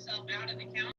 yourself out of the county.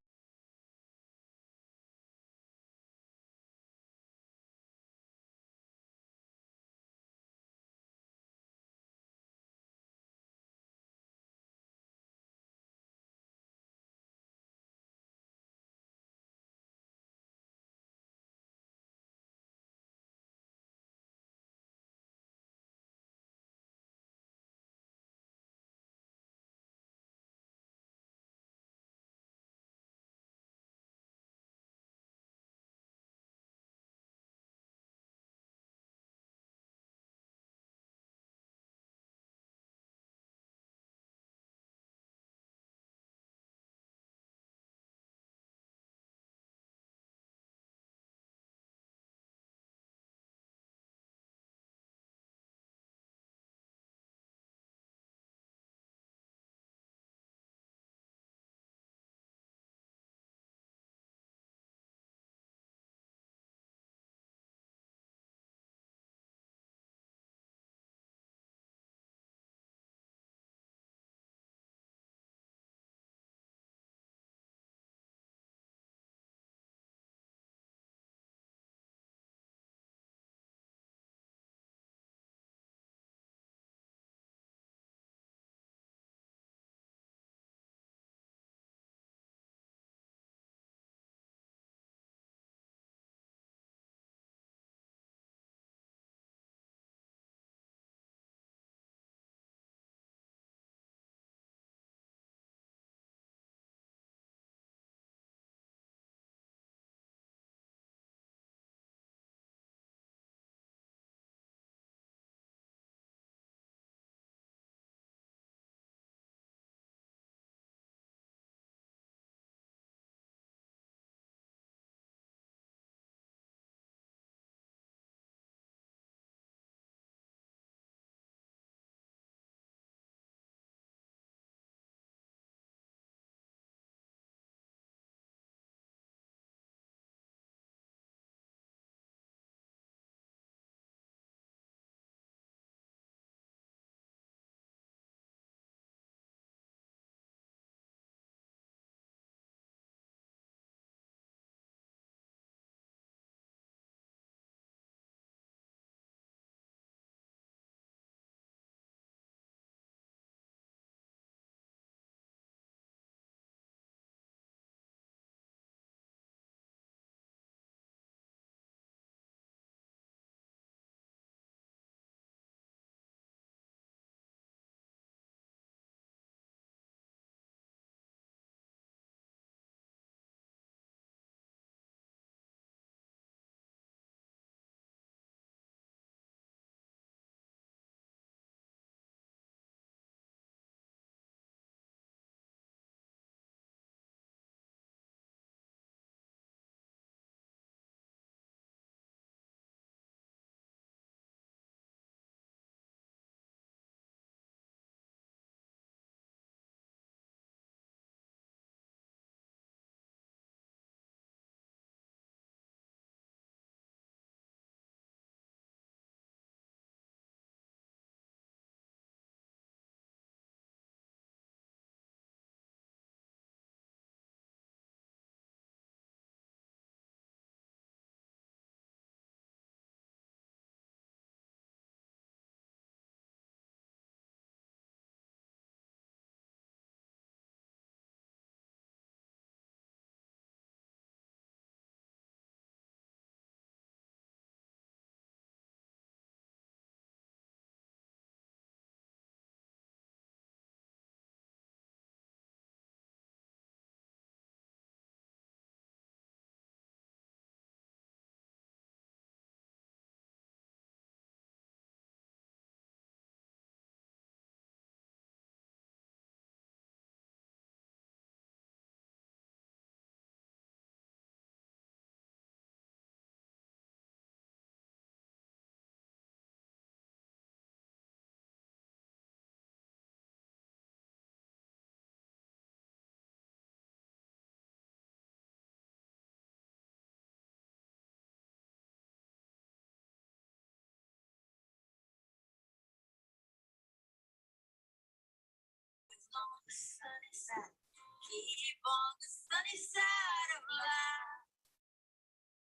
keep on the sunny side of life,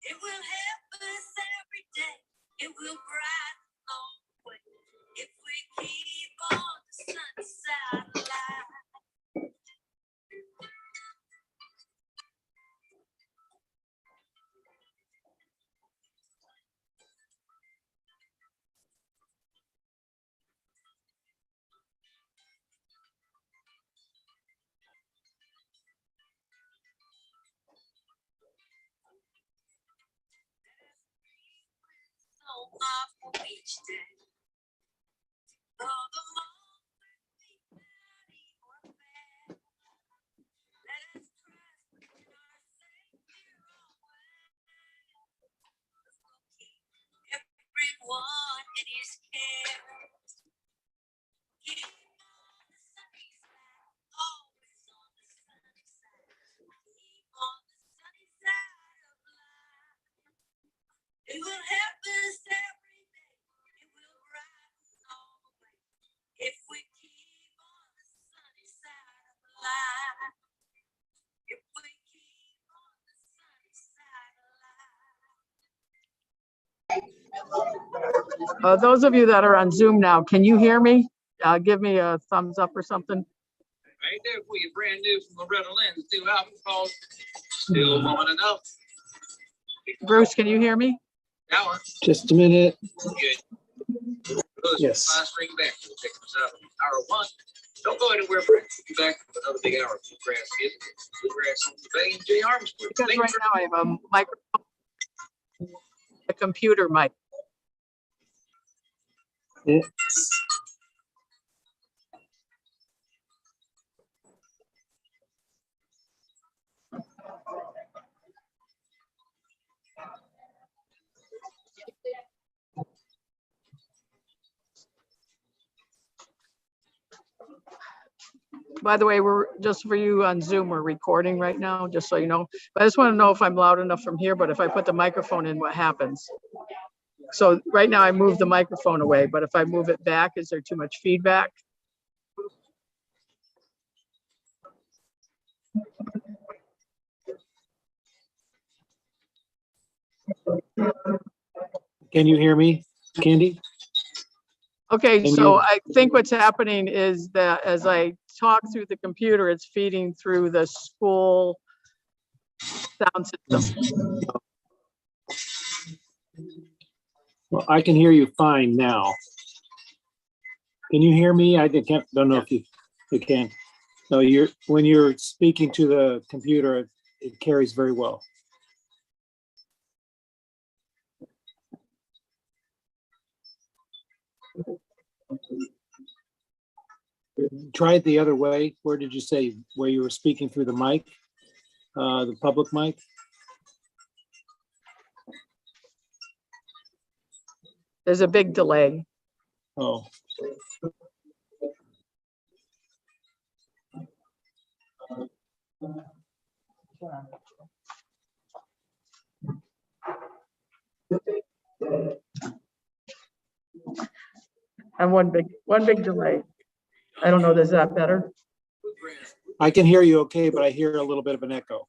it will help us every day. It will brighten our way if we keep on the sunny side of life. For each day, though the moment be bad or bad, let us trust in our Savior always. We'll keep everyone in His care. Keep on the sunny side, always on the sunny side. Keep on the sunny side of life. It will help us every day. It will brighten all the way if we keep on the sunny side of life. If we keep on the sunny side of life. Those of you that are on Zoom now, can you hear me? Give me a thumbs up or something. Right there for you, brand new from Loretta Lynn's new album called Still Woman Enough. Bruce, can you hear me? Hour. Just a minute. Good. Yes. Last ring back. We'll pick this up. Hour one. Don't go anywhere, Brent. We'll be back with another big hour of bluegrass music. Bluegrass on the Bay and Jay Armstrong. Because right now I have a microphone, a computer mic. Yes. By the way, we're just for you on Zoom, we're recording right now, just so you know. But I just want to know if I'm loud enough from here, but if I put the microphone in, what happens? So right now I move the microphone away, but if I move it back, is there too much feedback? Can you hear me, Candy? Okay, so I think what's happening is that as I talk through the computer, it's feeding through the school sound system. Well, I can hear you fine now. Can you hear me? I don't know if you can. No, when you're speaking to the computer, it carries very well. Try it the other way. Where did you say where you were speaking through the mic, the public mic? There's a big delay. Oh. And one big delay. I don't know, is that better? I can hear you okay, but I hear a little bit of an echo.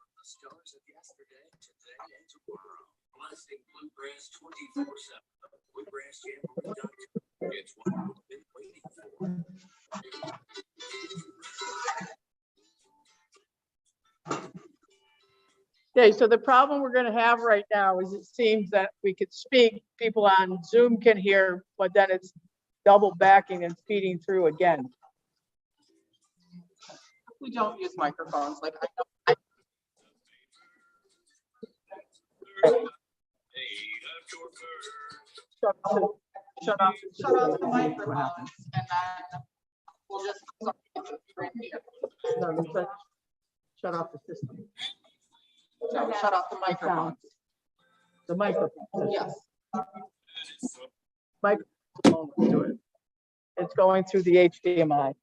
Okay, so the problem we're going to have right now is it seems that we could speak, people on Zoom can hear, but then it's double backing and feeding through again. We don't use microphones like I know. Shut off the microphone and then we'll just shut off the system. No, shut off the microphone. The microphone. Yes. Microphone to it. It's going through the HDMI.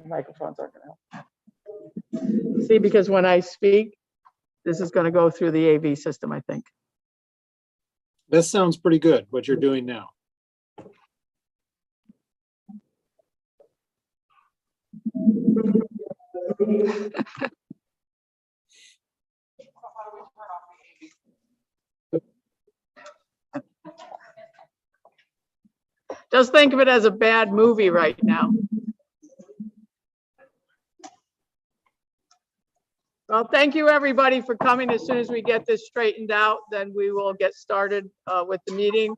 Microphones aren't gonna help. See, because when I speak, this is gonna go through the AV system, I think. This sounds pretty good, what you're doing now. Just think of it as a bad movie right now. Well, thank you, everybody, for coming. As soon as we get this straightened out, then we will get started with the meeting.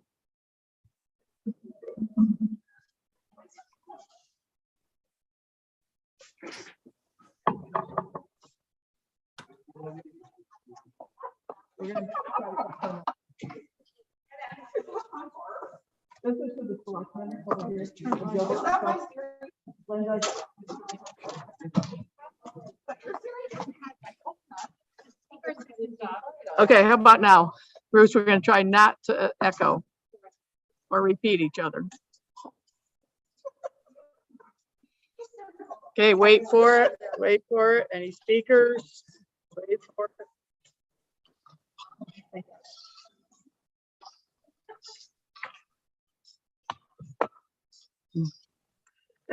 This is for the selectmen over here. Okay, how about now? Bruce, we're gonna try not to echo or repeat each other. Okay, wait for it, wait for it. Any speakers? Wait for it.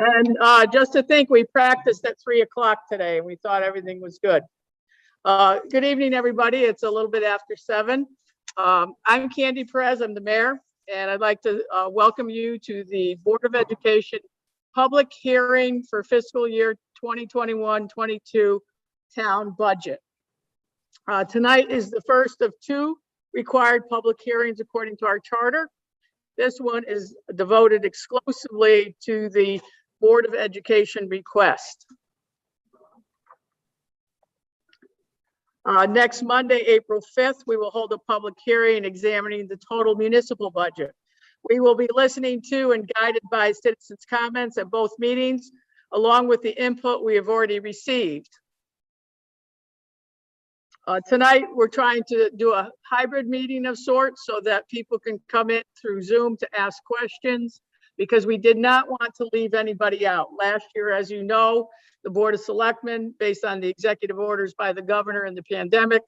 And just to think, we practiced at 3 o'clock today. We thought everything was good. Good evening, everybody. It's a little bit after 7. I'm Candy Perez, I'm the mayor, and I'd like to welcome you to the Board of Education public hearing for fiscal year 2021-22 town budget. Tonight is the first of 2 required public hearings according to our charter. This one is devoted exclusively to the Board of Education request. Next Monday, April 5th, we will hold a public hearing examining the total municipal budget. We will be listening to and guided by citizens' comments at both meetings, along with the input we have already received. Tonight, we're trying to do a hybrid meeting of sorts so that people can come in through Zoom to ask questions, because we did not want to leave anybody out. Last year, as you know, the Board of Selectmen, based on the executive orders by the governor and the pandemic,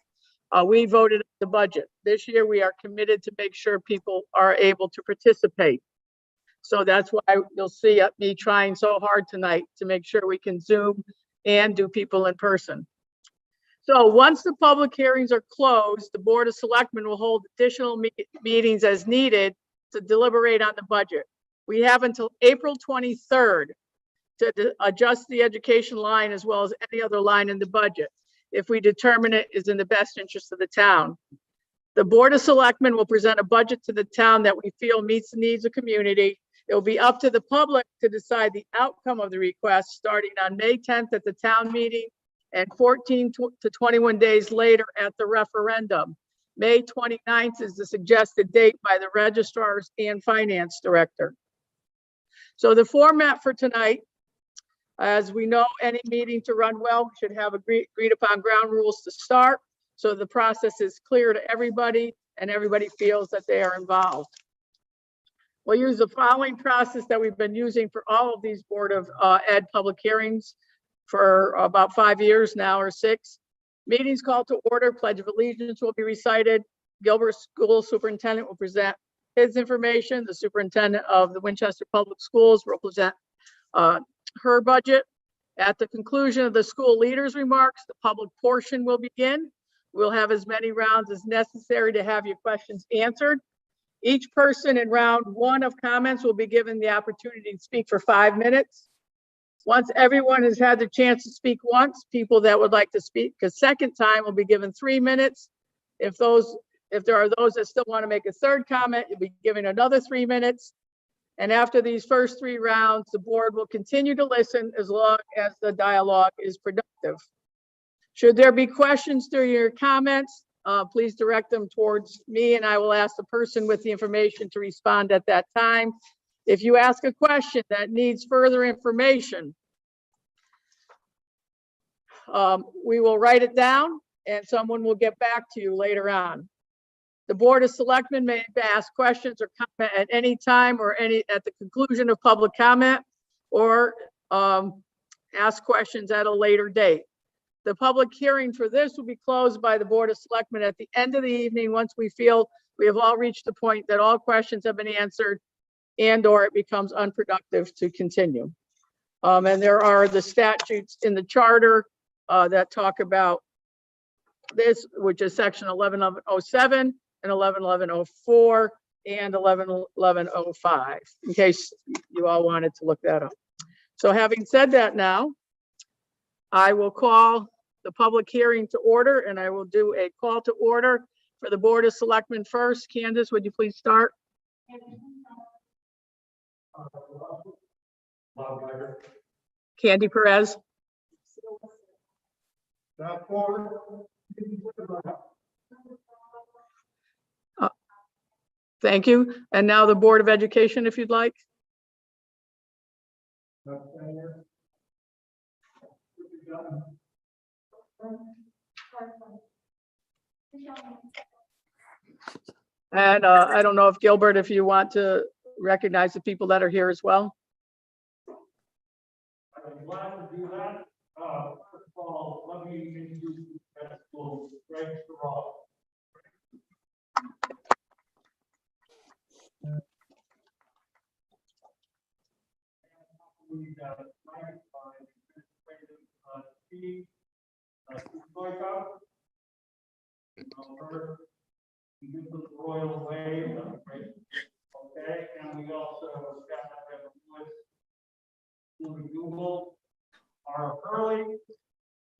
we voted the budget. This year, we are committed to make sure people are able to participate. So that's why you'll see me trying so hard tonight to make sure we can Zoom and do people in person. So once the public hearings are closed, the Board of Selectmen will hold additional meetings as needed to deliberate on the budget. We have until April 23rd to adjust the education line as well as any other line in the budget, if we determine it is in the best interest of the town. The Board of Selectmen will present a budget to the town that we feel meets the needs of community. It will be up to the public to decide the outcome of the request starting on May 10th at the town meeting and 14 to 21 days later at the referendum. May 29th is the suggested date by the registrars and finance director. So the format for tonight, as we know, any meeting to run well, we should have agreed upon ground rules to start, so the process is clear to everybody and everybody feels that they are involved. We'll use the following process that we've been using for all of these Board of Ed public hearings for about 5 years now, or 6. Meetings called to order, Pledge of Allegiance will be recited. Gilbert School Superintendent will present his information. The Superintendent of the Winchester Public Schools will present her budget. At the conclusion of the school leaders' remarks, the public portion will begin. We'll have as many rounds as necessary to have your questions answered. Each person in round 1 of comments will be given the opportunity to speak for 5 minutes. Once everyone has had the chance to speak once, people that would like to speak a second time will be given 3 minutes. If there are those that still want to make a third comment, you'll be given another 3 minutes. And after these first 3 rounds, the board will continue to listen as long as the dialogue is productive. Should there be questions during your comments, please direct them towards me and I will ask the person with the information to respond at that time. If you ask a question that needs further information, we will write it down and someone will get back to you later on. The Board of Selectmen may ask questions or comment at any time or at the conclusion of public comment, or ask questions at a later date. The public hearing for this will be closed by the Board of Selectmen at the end of the evening, once we feel we have all reached the point that all questions have been answered and/or it becomes unproductive to continue. And there are the statutes in the charter that talk about this, which is section 111107 and 111104 and 111105, in case you all wanted to look that up. So having said that now, I will call the public hearing to order, and I will do a call to order for the Board of Selectmen first. Candace, would you please start? Candy Perez. Thank you. And now the Board of Education, if you'd like. And I don't know if Gilbert, if you want to recognize the people that are here as well. I'm glad to do that. First of all, let me introduce you to school, Greg Sorrell. We got Frank by administrative Steve Stoika. He gives us the royal wave. Okay, and we also have Google, our Hurley,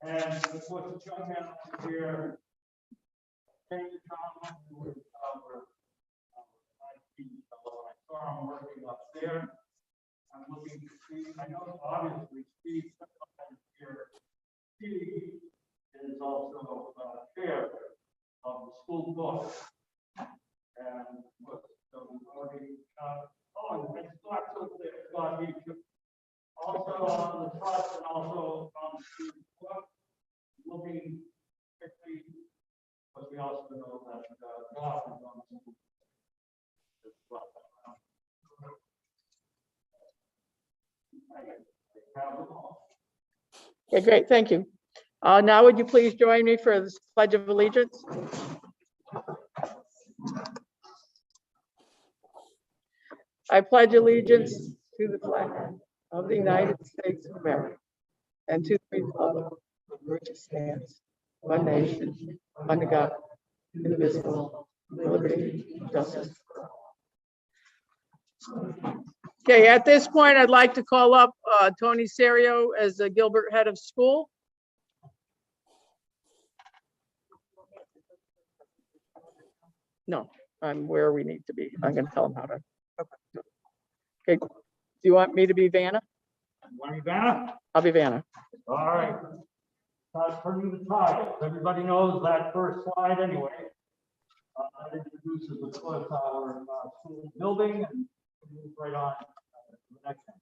and of course the young man here, James Thomas, who is our IT fellow. I saw him working up there. I'm looking to see, I know obviously Steve here. Steve is also chair of the school board. And so we've already, and Scott's over there, Scott, also on the trust and also on the student book, looking quickly, but we also know that God is on the school as well. Okay, great, thank you. Now would you please join me for this Pledge of Allegiance? I pledge allegiance to the flag of the United States of America and to the republic for which it stands, one nation, under God, indivisible, with liberty and justice for all. Okay, at this point, I'd like to call up Tony Serio as the Gilbert head of school. No, I'm where we need to be. I'm going to tell him how to. Okay, do you want me to be Vanna? Want me, Vanna? I'll be Vanna. All right. Turning the tide. Everybody knows that first slide anyway. That introduces, of course, our school building, and move right on to the next one.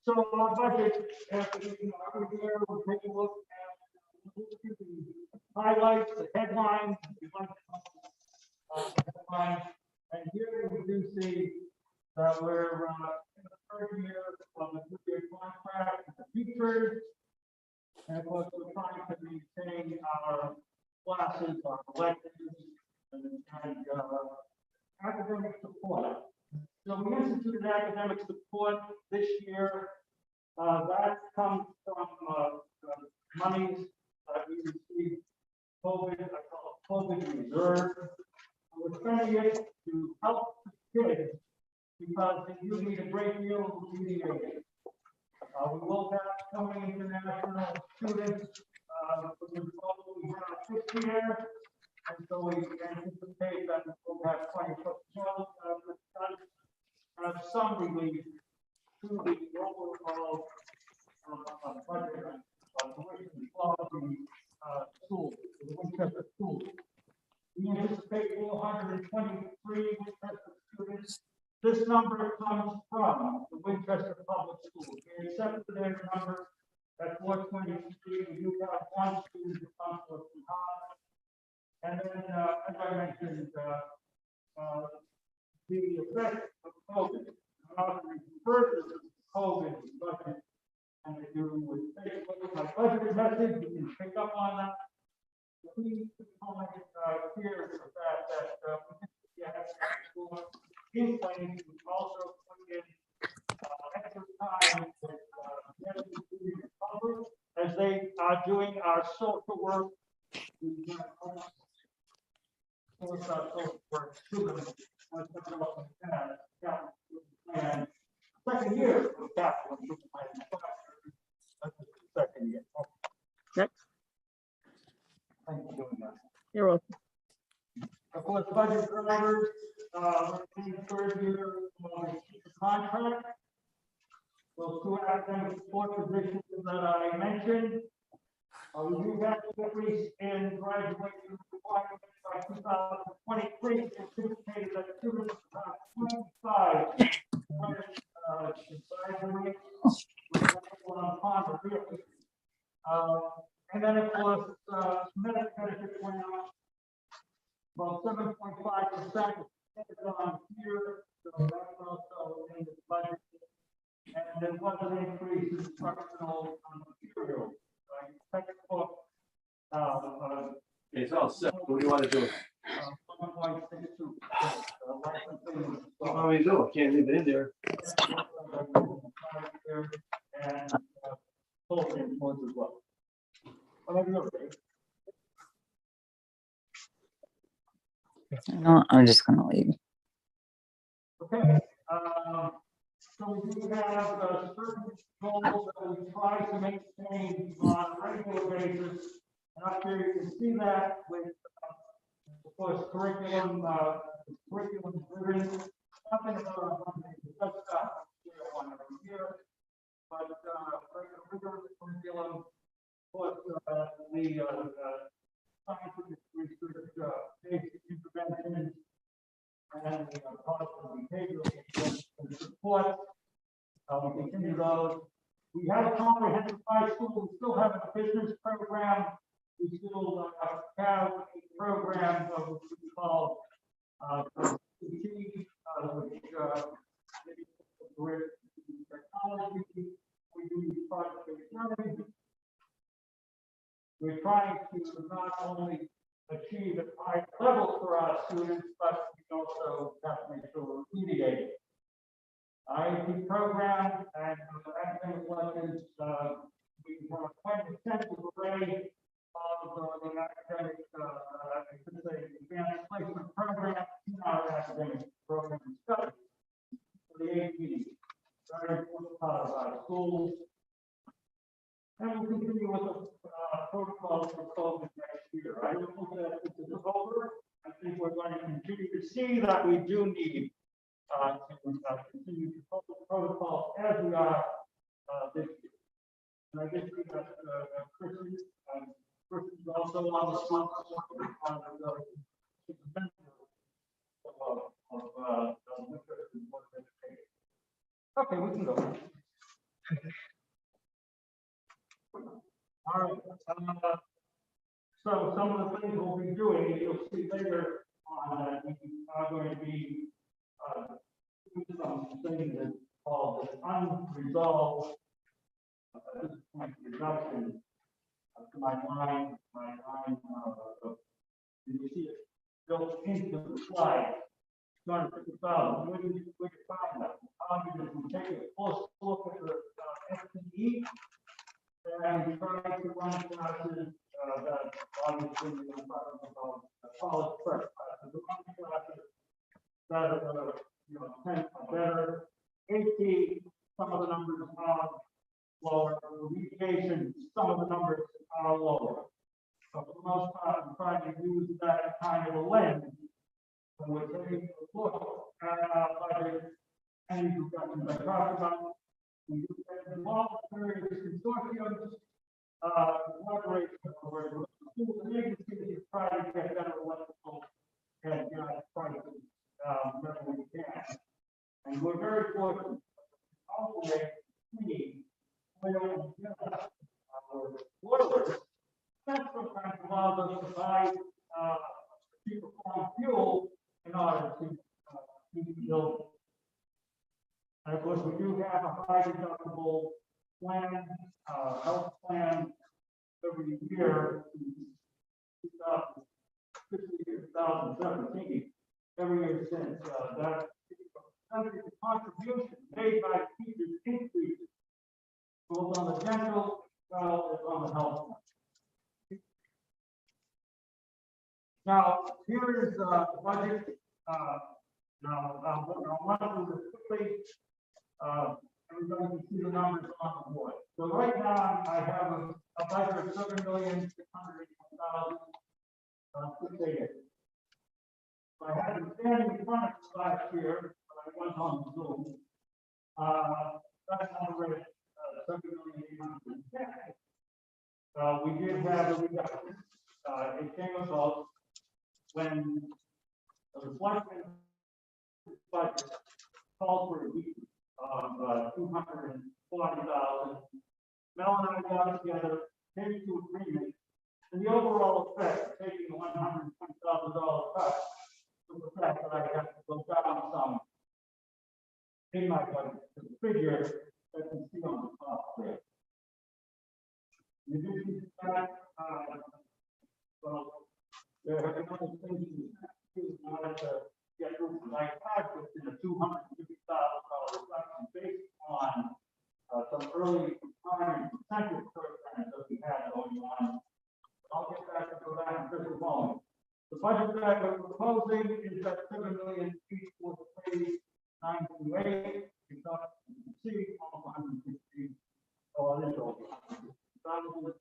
So our budget, after every year, we'll take a look at the highlights, the headlines. The headlines. And here we do see that we're in the third year of the 2-year contract with the teachers. And of course, we're trying to maintain our classes, our electives, and academic support. So we instituted academic support this year. That comes from monies that we received COVID, I call it COVID reserve. We're spending it to help the kids because they do need a great deal of reading aid. We will have coming international students, which is probably our 5th year, and so we anticipate that we'll have 20 plus 12 have some relief to the overall budget of tuition of the school, the Winchester school. We anticipate 423 Winchester students. This number comes from the Winchester Public Schools. We accepted their number at 423. We do have one student who comes from Hahn. And then, as I mentioned, the effect of COVID. How to refer to COVID budget and to do with Facebook, my budget message, you can pick up on that. The key component here is the fact that we have in place, we also put in extra time with as they are doing our social work. We have our social work to them. And second year of capital improvement plan. That's the second year. Next, Thank you for doing that. you're welcome. Of course, budget drivers, in the third year of the contract. Those two academic support positions that I mentioned. We do have an increase in graduation requirements by 2023, anticipated that 225 graduate. And then of course, Medicare benefits went up about 7.5% on here, so that's also in the budget. And there was an increase in instructional materials, right? Textbook, It's all set. What do you want to do? 1.62. What do we do? Can't leave it in there. And social influence as well. Whatever you're okay. No, I'm just gonna leave. Okay, so we do have certain goals that we try to maintain on a regular basis. And up here you can see that with, of course, curriculum driven, nothing about that's one every year. But regular curriculum, of course, the scientific research, basic interventions, and positive behavioral support. We continue those. We have a comprehensive high school. We still have a business program. We still have a program of what we call technology. We do project-based learning. We're trying to not only achieve at high levels for our students, but we also have to make sure we're remediating. IEP program and academic lessons, we have quite an extensive array of the academic, I should say, advanced placement program in our academic program study for the AP. Very important part of our schools. And we'll continue with the protocol for COVID next year. I don't think that this is over. I think we're going to continue to see that we do need to continue to follow protocol as we are this year. And I guess we got Chris is also on the spot okay, we can go. All right. So some of the things we'll be doing, you'll see later on that we are going to be doing some things that called the unresolved reduction to my line, you see it built into the slide. 250,000. Where did you find that? We take a close look at the FTE. And we try to run classes that obviously we're talking about college prep classes, the classes that are, 10 or better. 80, some of the numbers are lower. Remediation, some of the numbers are lower. So for the most part, I'm trying to use that kind of a lens when we're taking a look at our budget and reductions I talked about. We involve various consortiums, collaboration with schools and agencies to try to get better electrical and prices wherever we can. And we're very fortunate to alternate between oil and gas boilers. That sometimes allows us to buy cheaper form fuel in order to keep the building. And of course, we do have a high deductible plan, health plan every year, 2017, every year since, that the contribution made by teachers increases, both on the dental, as well as on the health plan. Now, here is the budget. Now, I'll run through this quickly. Everybody can see the numbers on the board. So right now, I have a budget of $7,681,688. So I had been standing in front of it last year, but I was on Zoom. That number is $7,810,000. We did have a reduction. It came about when the reflection budget called for a decrease of 240,000. Mel and I got together, came to agreement, and the overall effect, taking the $120,000 cut, was the fact that I have to go down some in my budget to the figure that you see on the top there. In addition to that, well, there are other things you wanted to get through. I had within a $250,000 reduction based on some early retirement incentive programs that we had going on. I'll get back to that in just a moment. The budget that we're proposing is at $7,843,928. You can see almost 160, or a little over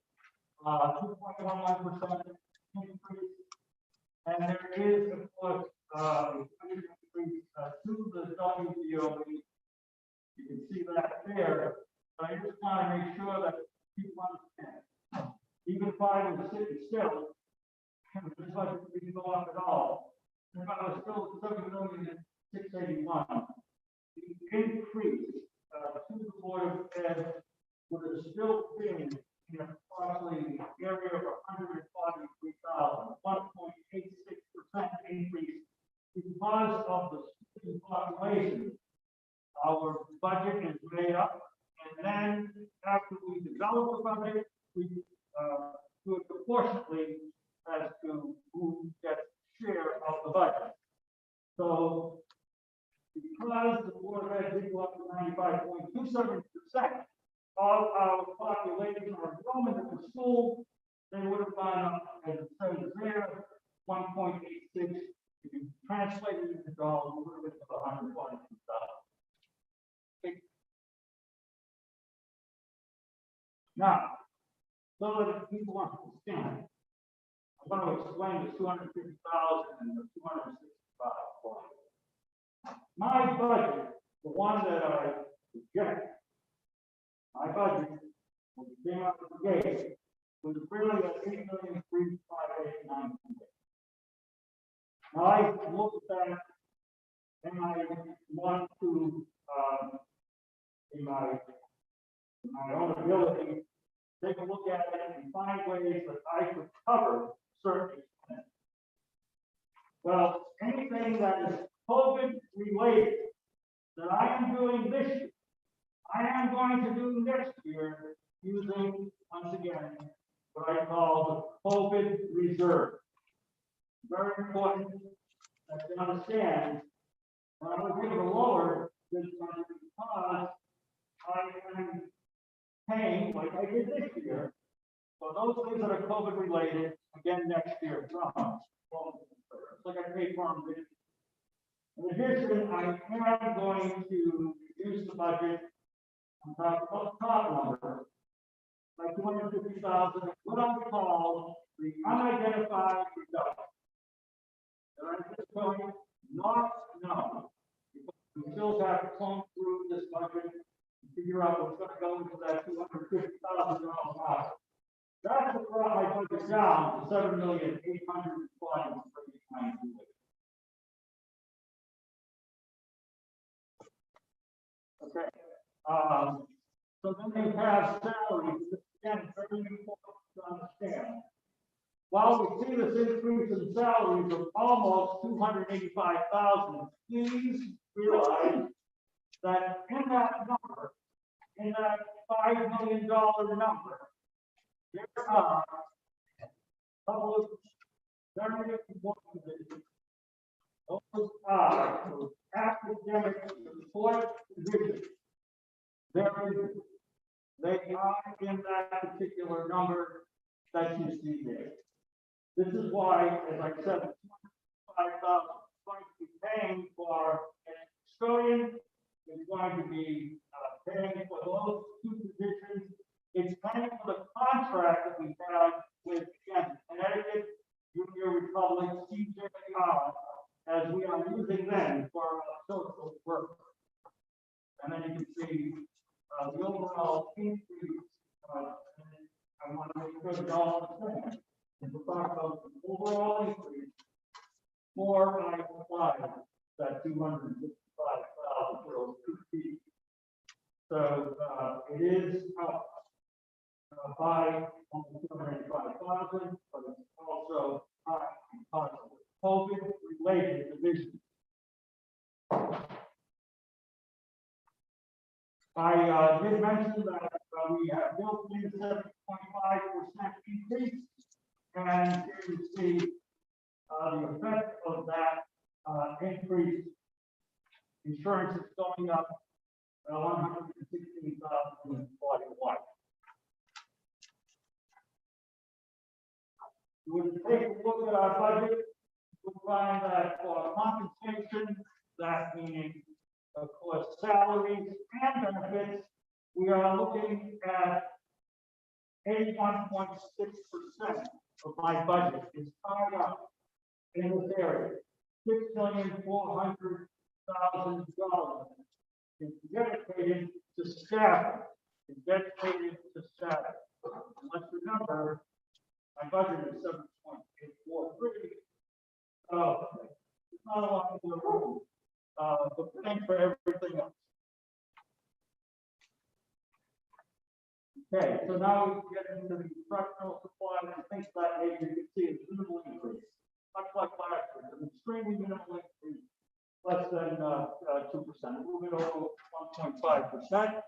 2.11% increase. And there is, of course, a increase to the WBOE. You can see that there. But I just want to make sure that people understand. Even if I was sitting still, this budget didn't go up at all. If I was still $7,681,000, the increase to the Board of Ed would have still been in approximately the area of 143,000, 1.86% increase because of the student population. Our budget is made up, and then after we develop the budget, we do it proportionately as to who gets share of the budget. So, because the Board of Ed did go up to 95.27% of our population or enrollment in the school, they would have gone up, as it says there, 1.86. If you translate it into dollars, we would have been $142,000. Now, so that people understand, I'm going to explain the 250,000 and the 265,000. My budget, the one that I reject, my budget, when it came out of the gate, was really at $8,358,900. Now I looked at that, and I want to, in my own ability, take a look at it and find ways that I could cover certain expenses. Well, anything that is COVID related that I am doing this year, I am going to do next year using, once again, what I call the COVID reserve. Very important that you understand that I will give a lower this budget because I am paying, like I did this year, for those things that are COVID related, again next year from, like I paid for them. In addition, I am going to reduce the budget on top number by 250,000, what I call the unidentified reduction. And I'm just going not know, because we still have to comb through this budget and figure out what's going to go into that $250,000 box. That's what brought my budget down to $7,820,000. Okay. So then you have salaries. Again, very important to understand. While we see this increase in salaries of almost $285,000, please realize that in that number, in that $5 million number, there are a couple of very important divisions. Those are those academic support divisions. They are in that particular number that you see there. This is why, as I said, $5,000 is going to be paying for an custodian. It's going to be paying for those two positions. It's paying for the contract that we have with, again, Connecticut Junior Republic CJR, as we are using them for our social work. And then you can see the overall increase. I want to make sure that y'all understand. We're talking about the overall increase for I applied that 255,000 for those two feet. So it is up by almost 285,000, but it's also high because of COVID-related division. I did mention that we have built in 7.5% increase, and here you see the effect of that increase. Insurance is going up 116,041. When you take a look at our budget, you'll find that for compensation, that meaning, of course, salaries and benefits, we are looking at 81.6% of my budget is tied up in this area. $6,400,000 is dedicated to staff. It's dedicated to staff. And let's remember, my budget is 7.843. So it's not a lot of room, but thanks for everything else. Okay, so now we get into the instructional supplies and things of that nature. You can see it's minimal increase, much like last year, an extremely minimal increase, less than 2%, a little bit over 1.5%.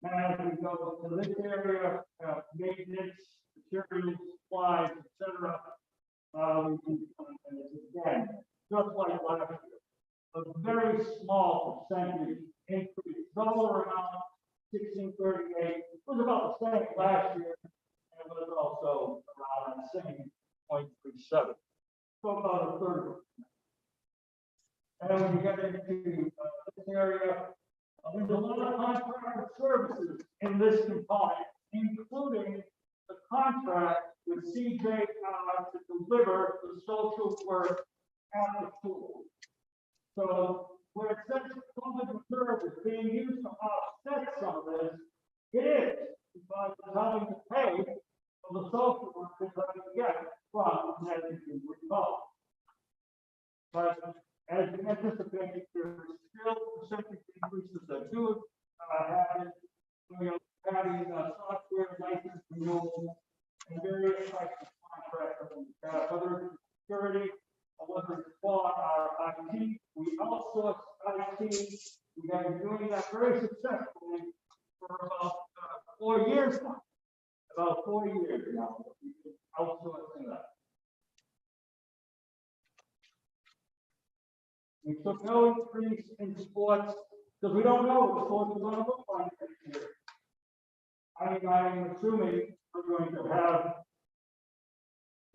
As we go to this area, maintenance, materials, supplies, etc., and again, just like last year, a very small percentage increase, dollar amount 1638 was about the same last year, and it was also around the same 0.37. So about a third. And when you get into this area, there's a lot of contracted services in this component, including the contract with CJR to deliver the social work at the school. So where it says COVID reserve is being used to offset some of this, it is, because it's having to pay for the social workers that we get from Connecticut Republic. But as you anticipate, there is still percentage increases that do happen. We are having software license renewals and various types of contracts, whether it's security or whether it's for our IT. We outsource IT. We have been doing that very successfully for about 4 years now. About 4 years now, we've been outsourcing that. We took no increase in sports because we don't know what the sports is going to look like next year. I'm assuming we're going to have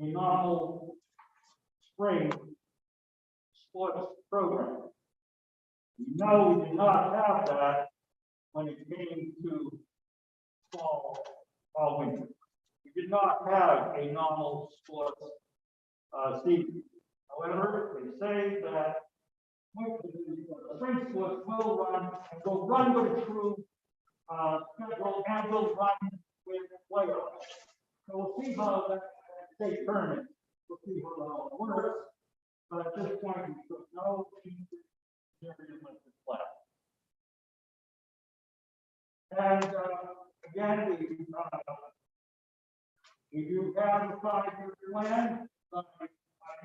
a normal spring sports program. We know we did not have that when it came to fall or winter. We did not have a normal sports season. However, they say that the spring sports will run and will run with a true schedule and will run with playoffs. So we'll see how that state tournament, we'll see how that all works. But at this point, we took no and again, we do have a 5-year plan. I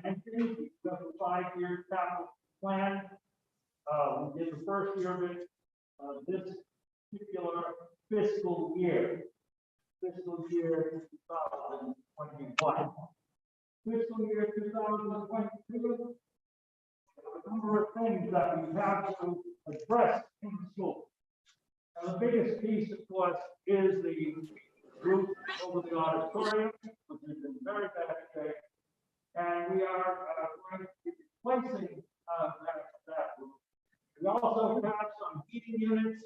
mentioned we have a 5-year capital plan. We did the first year of it this particular fiscal year 2021. Fiscal year 2022, a number of things that we have to address in school. And the biggest piece, of course, is the roof over the auditorium, which is in very bad shape. And we are going to be replacing that roof. We also have some heating units,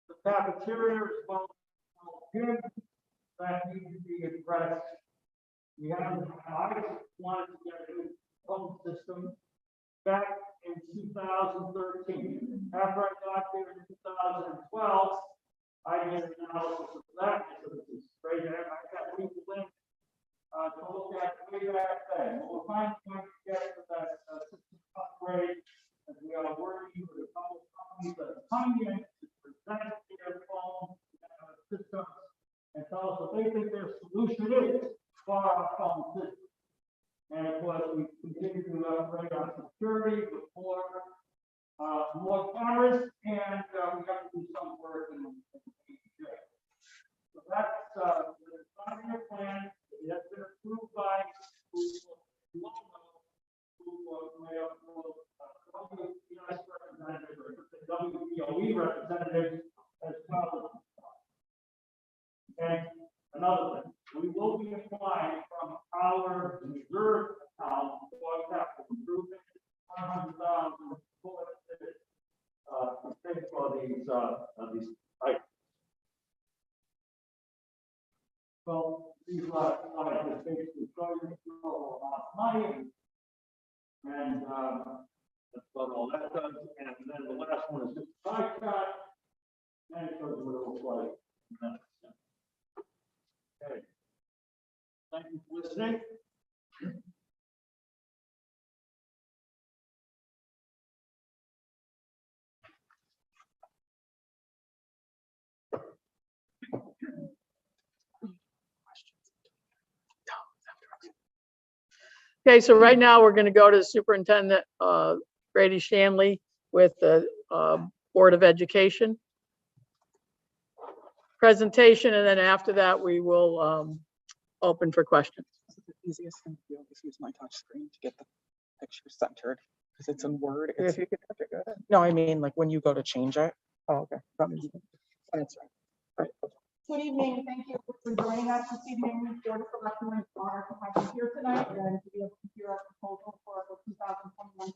the cafeteria as well as gym that need to be addressed. We have, I wanted to get a new phone system back in 2013. After I got there in 2012, I did an analysis of that. So this is straight ahead. I got people in to look at way back then. But we're finally going to get to that system upgrade, as we are working with a couple of companies that are coming in to present their phone systems and tell us what they think their solution is for our phone system. And of course, we continue to upgrade our security with more cameras, and we have to do some work in the future. So that's the 5-year plan. It has been approved by who all know who may have WPS representatives or WBOE representatives as well. And another thing, we will be applying from our reserve account for capital improvement, 100,000 for these items. Well, these last slides basically show you the amount of money, and that's what all that does. And then the last one is just a pie chart, and it shows what it looks like. Okay. Thank you for listening. Okay, so right now we're going to go to Superintendent Grady Shanley with the Board of Education presentation, and then after that we will open for questions. The easiest thing to do is use my touch screen to get the picture centered because it's in Word. If you could touch it, go ahead. No, I mean like when you go to change it. Oh, okay. That's right. Good evening. Thank you for joining us this evening. Board of Selectmen is honored to have you here tonight and to be able to hear our proposal for the 2021-2022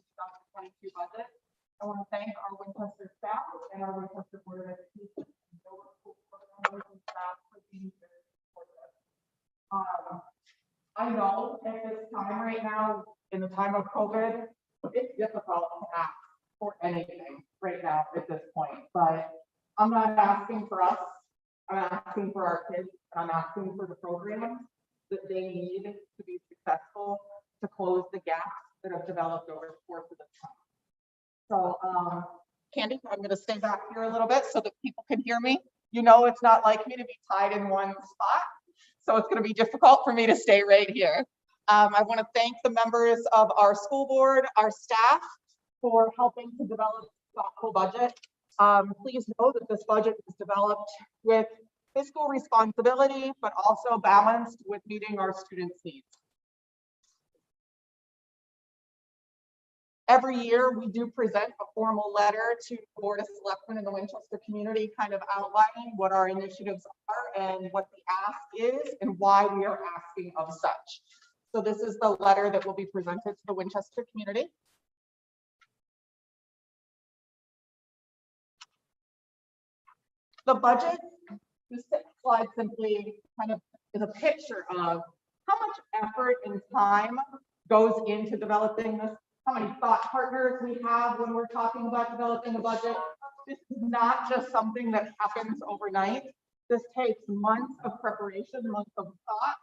budget. I want to thank our Winchester staff and our Winchester Board of Education and Dover School Board and staff for being very supportive. I know at this time right now, in the time of COVID, it's difficult to ask for anything right now at this point, but I'm not asking for us. I'm asking for our kids, I'm asking for the programs that they need to be successful to close the gaps that have developed over the course of this time. So, Candy, I'm going to stay back here a little bit so that people can hear me. You know, it's not like me to be tied in one spot, so it's going to be difficult for me to stay right here. I want to thank the members of our school board, our staff, for helping to develop a thoughtful budget. Please know that this budget was developed with fiscal responsibility, but also balanced with meeting our students' needs. Every year, we do present a formal letter to the Board of Selectmen in the Winchester community, kind of outlining what our initiatives are and what the ask is and why we are asking of such. So this is the letter that will be presented to the Winchester community. The budget, this slide simply kind of is a picture of how much effort and time goes into developing this, how many thought partners we have when we're talking about developing a budget. This is not just something that happens overnight. This takes months of preparation, months of thought,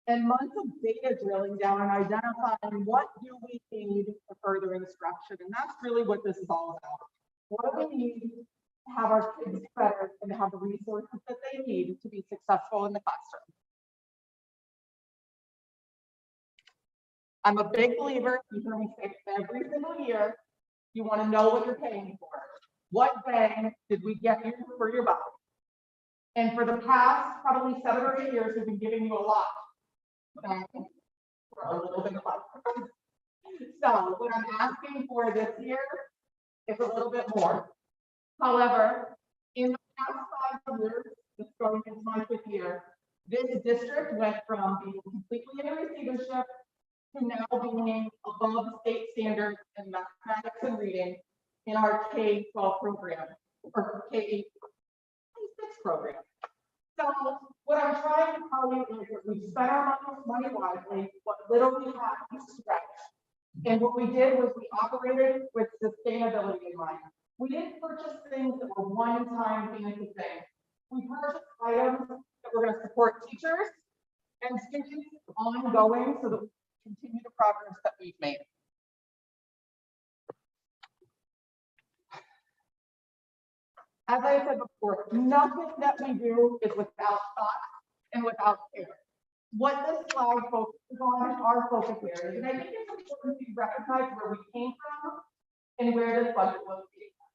and months of data drilling down and identifying what do we need for further instruction. And that's really what this is all about. What do we need to have our kids better and to have the resources that they need to be successful in the classroom? I'm a big believer, you hear me say every single year, you want to know what you're paying for. what bang did we get you for your buck? And for the past probably 7 or 8 years, we've been giving you a lot. Bang for a little bit less. So what I'm asking for this year is a little bit more. However, in the past 5 years, it's going into my 5th year, this district went from being completely in a receivership to now being above state standards in mathematics and reading in our K-12 program, or K-6 program. So what I'm trying to tell you is that we spent our money wisely, what little we had we stretched. And what we did was we operated with sustainability in mind. We didn't purchase things that were one-time fancy things. We purchased items that were going to support teachers and students ongoing so that we continue the progress that we've made. As I said before, nothing that we do is without thought and without care. What this slide focuses on are focus areas, and I think it's important to recognize where we came from and where this budget was based on.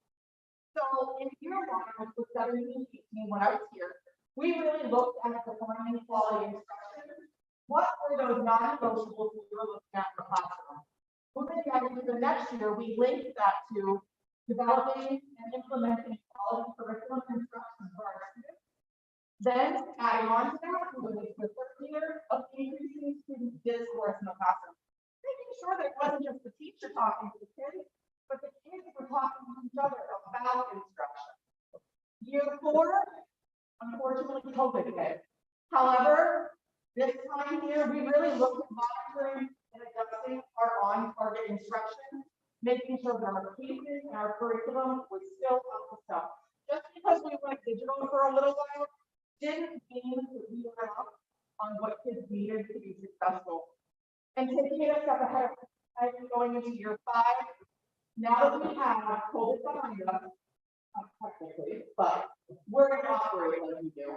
So in year 1, which was 17-18, when I was here, we really looked at defining quality instruction. What were those non-negotiables we were looking at in the classroom? Moving out into the next year, we linked that to developing and implementing quality curriculum instruction for our students. Then adding on to that, we went into the 3rd year of increasing student discourse in the classroom, making sure that it wasn't just the teacher talking to the kids, but the kids were talking to each other about instruction. Year 4, unfortunately, COVID hit. However, this time here, we really looked at monitoring and adjusting our on-target instruction, making sure that our pieces and our curriculum was still up to stuff. Just because we went digital for a little while didn't mean that we were up on what kids needed to be successful. And taking it a step ahead, I'm going into year 5. Now that we have COVID behind us, technically, but we're going to operate like we do.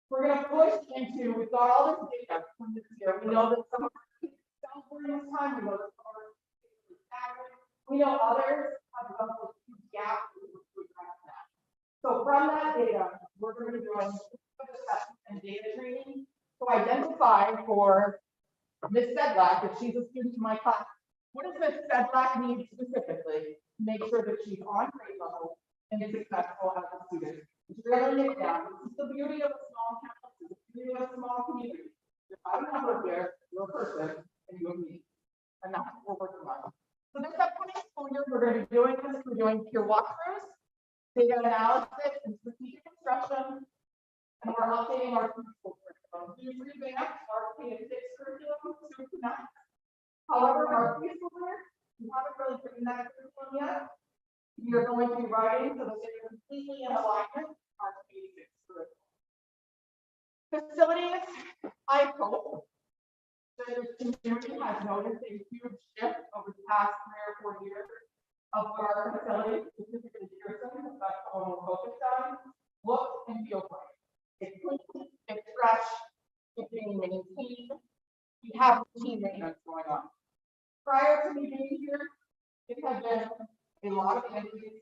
We're going to push into, we've got all this data from this year. We know that some of our kids don't during this time, we know that some of our kids are stagnant. We know others have developed huge gaps to address that. So from that data, we're going to be doing assessment and data training to identify for Ms. Sedlak, if she's a student in my class, what does Ms. Sedlak need specifically to make sure that she's on grade level and successful as a student? Drilling it down. This is the beauty of a small campus, this is the beauty of a small community. If I don't have there, you're a person and you have me. And that's what we're working on. So this upcoming school year, we're going to be doing this. We're doing peer walkthroughs, data analysis, and strategic instruction. And we're updating our school curriculum. We've revamped our K-6 curriculum to connect. However, our preschoolers, we haven't really written that curriculum yet. We are going to be writing so that they're completely in alignment with our K-6 curriculum. Facilities, I hope the community has noticed a huge shift over the past 3 or 4 years of our facilities, specifically Pearson, that's what we're focused on, look and feel great. It's clean, it's fresh, it's being maintained. We have routine maintenance going on. Prior to me being here, it had been a lot of entities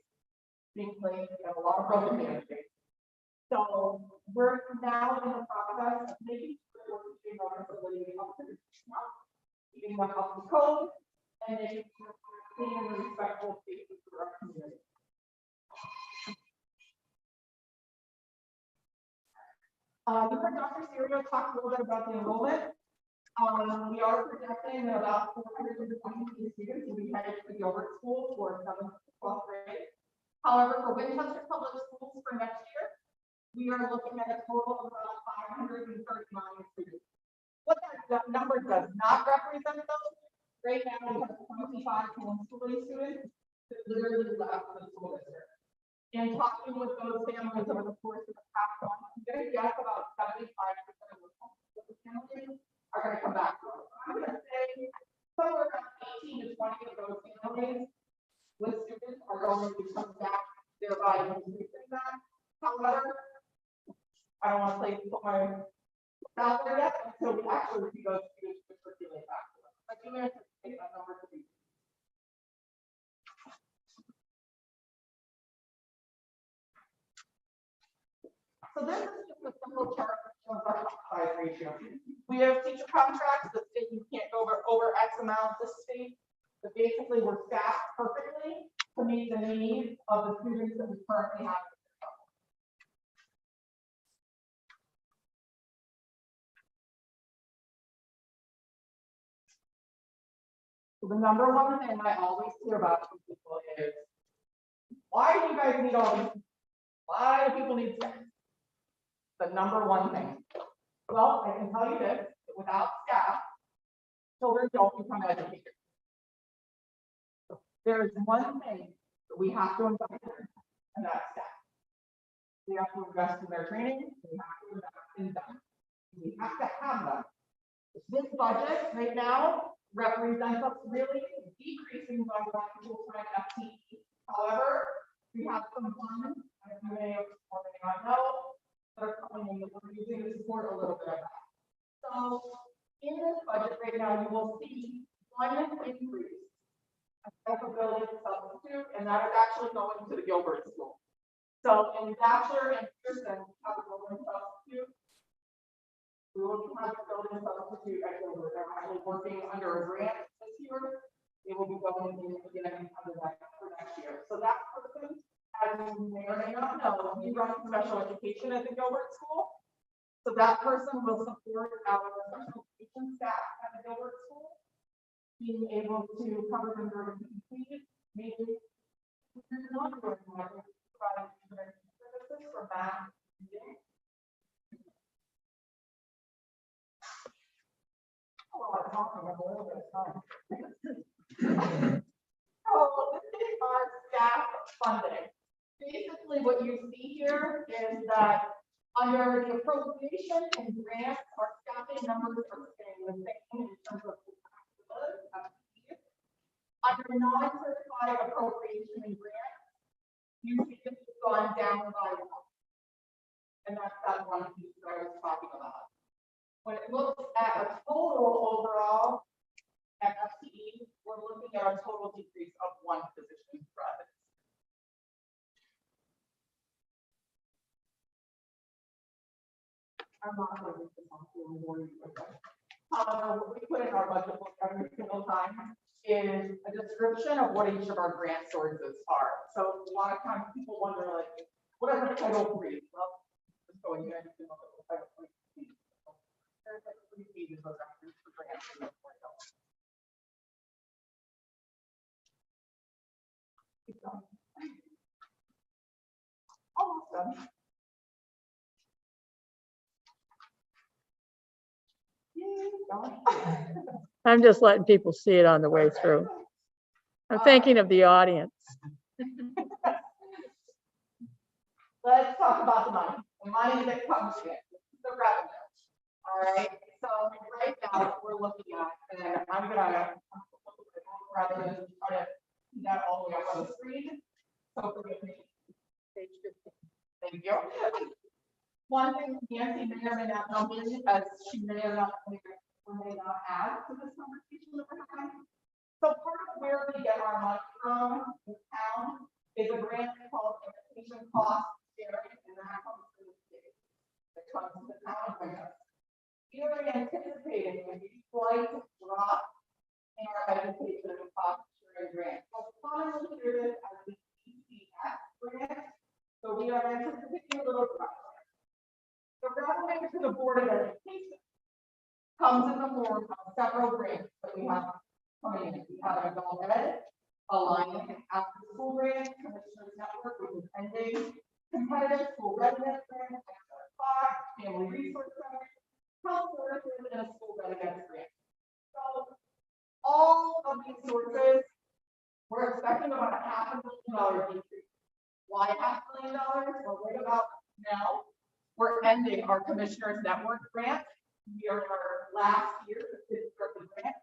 being placed and a lot of broken entities. So we're now in the process of making sure we're keeping our facility up to snuff, keeping them up to code, and making sure we're clean and respectful spaces for our community. You heard Dr. Serio talk a little bit about the enrollment. We are projecting that about 420 students will be headed to the Gilbert School for 7th to 12th grade. However, for Winchester Public Schools for next year, we are looking at a total of about 539 students. What that number does not represent though, right now we have 25 homeschooling students that literally left the school district. And talking with those families over the course of the past month, I'm going to guess about 75% of those homeschooling families are going to come back to us. I'm going to say somewhere around 18 to 20 of those families with students are going to come back, thereby increasing that. However, I don't want to put my out there yet until we actually see those students circulate back to us. I do anticipate that number to be. size ratio. We have teacher contracts that state you can't go over X amount this state, but basically we're staffed perfectly to meet the needs of the students that we currently have. So the number one thing I always hear about from people is, why do you guys need all these? Why do people need staff? The number one thing. Well, I can tell you this, that without staff, children don't become educated. There is one thing that we have to invest in, and that's staff. We have to invest in their training, we have to invest in them. We have to have them. This budget right now represents us really decreasing by one full-time FTE. However, we have some funds, as you may or may not know, that are coming in that we're using to support a little bit of that. So in this budget right now, you will see one increase, a capability substitute, and that is actually going to the Gilbert School. So in Bachelor and Pearson, we have a building substitute. We will have a building substitute at Gilbert. They're actually working under a grant this year. They will be going in again under that for next year. So that person, as you may or may not know, we run special education at the Gilbert School. So that person will support our special education staff at the Gilbert School, being able to cover them during PPP, maybe not during providing services for math. So this is our staff funding. Basically, what you see here is that under the appropriation and grants, our staffing numbers are staying the same in terms of under non-certified appropriation and grants, you see this has gone down by one. And that's that one piece that I was talking about. When it looks at a total overall at FTE, we're looking at a total decrease of one position rather. I'm not going to read this on to what we put in our budget book every single time is a description of what each of our grant sources are. So a lot of times people wonder, like, what are the Title III? Well, just go ahead and look at the Title III. There's like 3 pages of reference for grants. Keep going. Almost done. I'm just letting people see it on the way through. I'm thinking of the audience. Let's talk about the money. The money that comes in, the revenue. All right. So right now we're looking at, and I'm gonna rather than try to see that all the way up on the screen. So forgive me. Page 15. Thank you. One thing Nancy may or may not know, as she may or may not add to this conversation that we're having. So part of where we get our money from in town is a grant called education cost sharing, and that comes from the state. It comes to the town of Winchester. We are anticipating a slight drop in our education cost sharing grant. So commonly hear this as the ECS grant. So we are anticipating a little drop. The revenue to the Board of Education comes in the form of several grants that we have coming in. We have adult ed, Alliance after school grant, Commissioners Network, which is ending, competitive school readiness grant, family resource center, health services, and a school readiness grant. So all of these sources, we're expecting about a $500,000 decrease. Why $500,000? Well, right about now, we're ending our Commissioners Network grant. We are in our last year of this grant.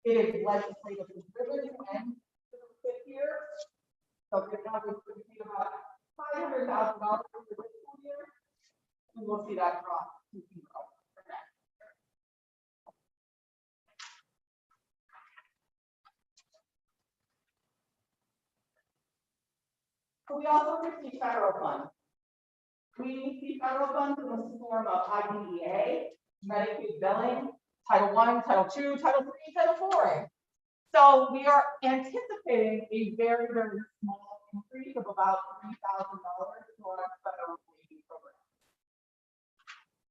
It is legislatively driven to end the 5th year. So right now we're looking about $500,000 for this school year. We will see that drop to $0 for next year. So we also receive federal funds. We see federal funds in the form of IDEA, Medicaid billing, Title I, Title II, Title III, Title IV. So we are anticipating a very, very small increase of about $3,000 to our federal aid program.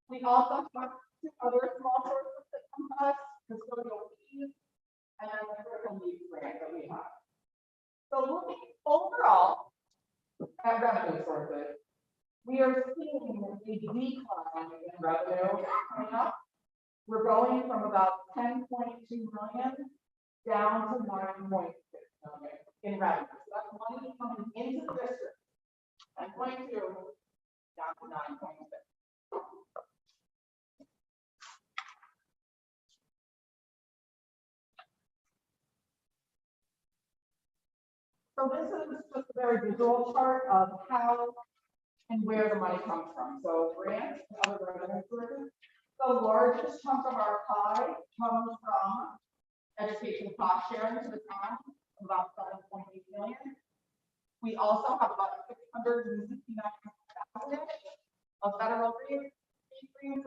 We also have two other small sources that come to us, custodial fees and then the critical needs grant that we have. So looking overall at revenue sources, we are seeing a decline in revenue coming up. We're going from about 10.2 million down to 9.6 million in revenue. So that's money coming into the district. 10.2 down to 9.6. So this is just a very visual chart of how and where the money comes from. So grants and other revenue sources. The largest chunk of our pie comes from education cost sharing to the town, about 7.8 million. We also have about 669,000 of federal grants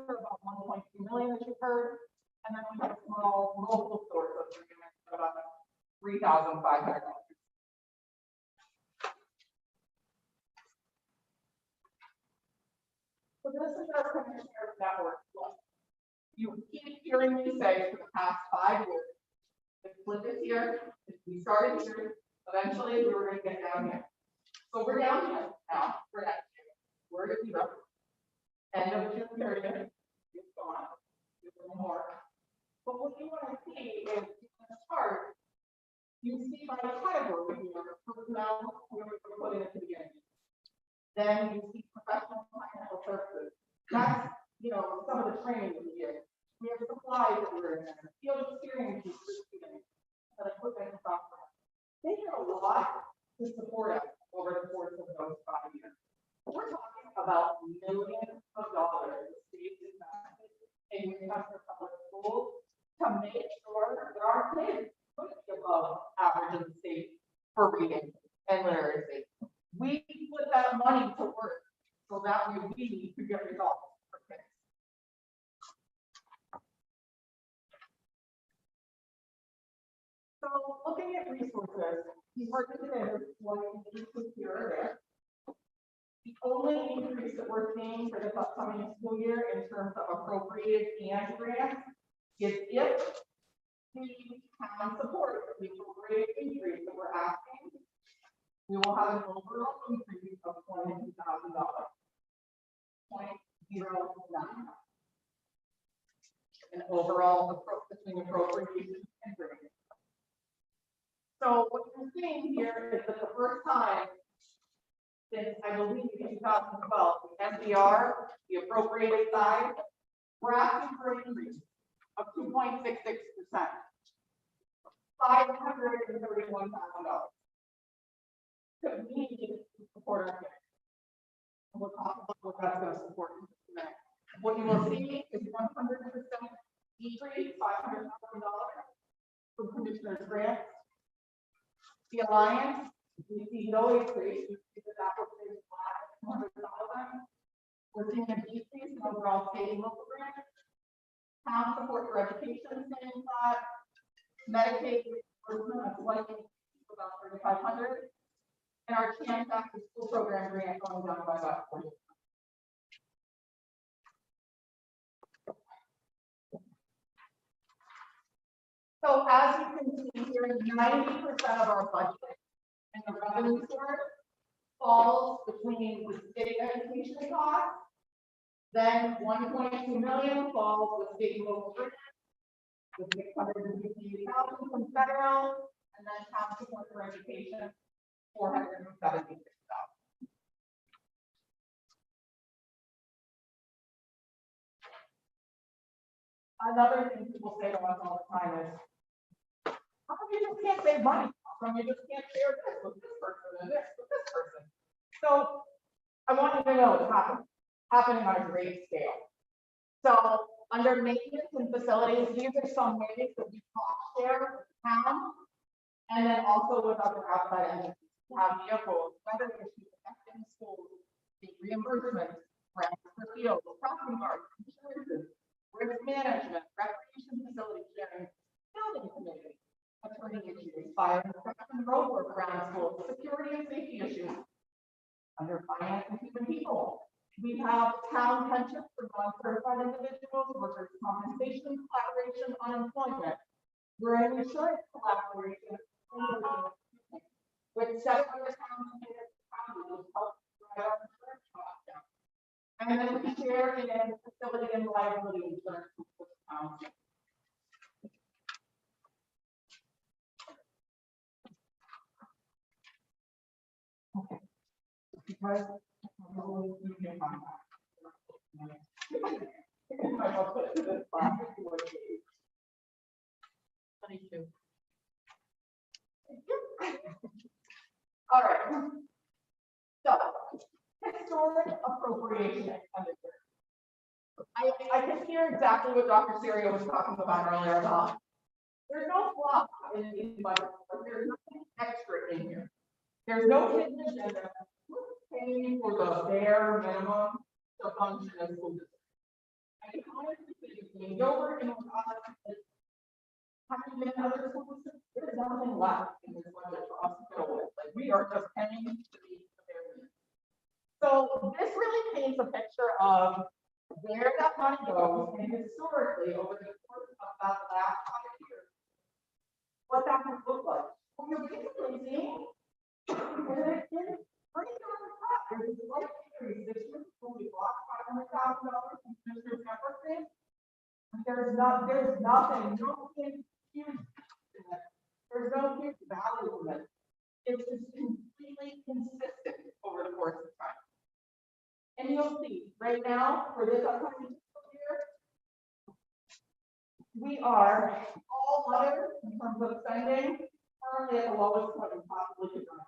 for about 1.2 million, as you heard. And then we have a small local source of grants of about $3,500. So this is our commissioner network. You keep hearing me say for the past 5 years, the flip is here, we started here, eventually we were going to get down here. So we're down here now, we're at 2, we're at 0. End of June 30th, it's gone, there's no more. But what you want to see is in the chart, you see by category here, personnel, where we were putting at the beginning. Then you see professional financial services. That's, some of the training we did. We have supplies that we're in there, field experiences for students, and equipment and software. They did a lot to support us over the course of those 5 years. We're talking about millions of dollars the state invested in Winchester public schools to make sure that our kids could be above average in the state for reading and literacy. We put that money to work so that way we could get results for kids. So looking at resources, these are considered one increase here or there. The only increase that we're seeing for this upcoming school year in terms of appropriated and grants is if the town supports the appropriated increase that we're asking, we will have an overall increase of $22,000. 0.09. An overall approach between appropriation and grants. So what you're seeing here is that the first time since I believe in 2012, the NPR, the appropriated side, we're asking for an increase of 2.66%, $531,000. To me, support our kids. We'll talk about what that's going to support in just a minute. What you will see is 100% decrease, $500,000 from Commissioner's grants. The Alliance, we see no increase. You see that that was flat, 200,000. We're seeing a decrease in overall state and local grants. Town support for education staying flat. Medicaid reimbursement is likely about 3,500. And our CAN back to school program grant going down by about 40. So as you can see here, 90% of our budget and the revenue source falls between the state education costs, then 1.2 million falls with state and local grants, with 658,000 from federal, and then town support for education, 476,000. Another thing people say to us all the time is, how come you just can't save money? How come you just can't share this with this person and this with this person? So I want you to know it's happening on a great scale. So under maintenance and facilities, these are some ways that we cost share with the town, and then also with other outside entities. We have vehicles, weather issues affecting schools, the reimbursement, grants for fields, property guards, insurances. risk management, recreation facility sharing, building committee, attorney issues, fire inspection, road work around schools, security and safety issues. Under finance and human people, we have town pension for non-certified individuals, workers' compensation, collaboration, unemployment. We're in insurance collaboration with 7 other towns in the county to help drive our insurance costs down. And then we share in facility and liability insurance with the town. Okay. Because you can find that. I'll put it to this box. 22. All right. So, historic appropriation expenditure. I can hear exactly what Dr. Serio was talking about earlier about. There's no fluff in these budgets, but there's nothing extra in here. There's no hidden agenda. We're paying for the bare minimum to function as school district. I can honestly say, between Gilbert and having been other school districts, there's nothing left in this budget for us to go with. Like, we are just paying to be there. So this really paints a picture of where that money goes, and historically, over the course of about the last 5 years, what that can look like. Well, you're basically seeing there's pretty darn flat. There's a slight increase this year when we lost $500,000 in Commissioner's network thing. There's nothing, no huge, there's no huge value in it. It's just completely consistent over the course of time. And you'll see right now for this upcoming fiscal year, we are all other in terms of spending currently at the lowest point we possibly could run.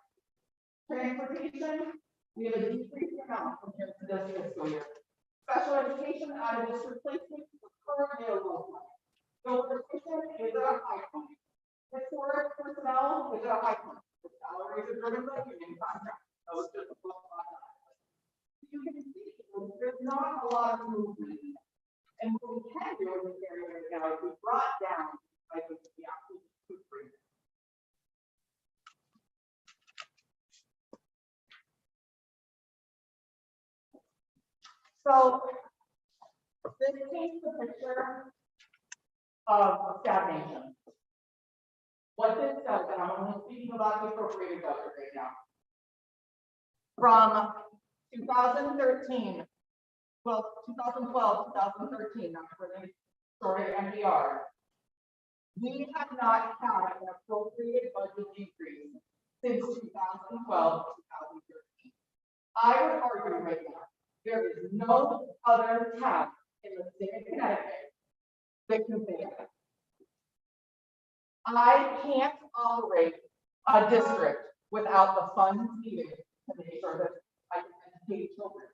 Transportation, we have a decreased amount compared to this fiscal year. Special education out of this replacement is currently a low point. Education is at a high point. Historic personnel is at a high point. The salaries are driven by union contracts. That was just a blow on that. You can see there's not a lot of movement. And what we can do in this area right now is we brought down the absolute footprint. So this paints the picture of stagnation. What this does, and I'm only speaking about the appropriated budget right now. From 2013, well, 2012, 2013, that's where they started MDR. We have not had an appropriated budget increase since 2012, 2013. I would argue right now, there is no other town in the state of Connecticut that can say that. I can't operate a district without the funds needed to make sure that I can educate children.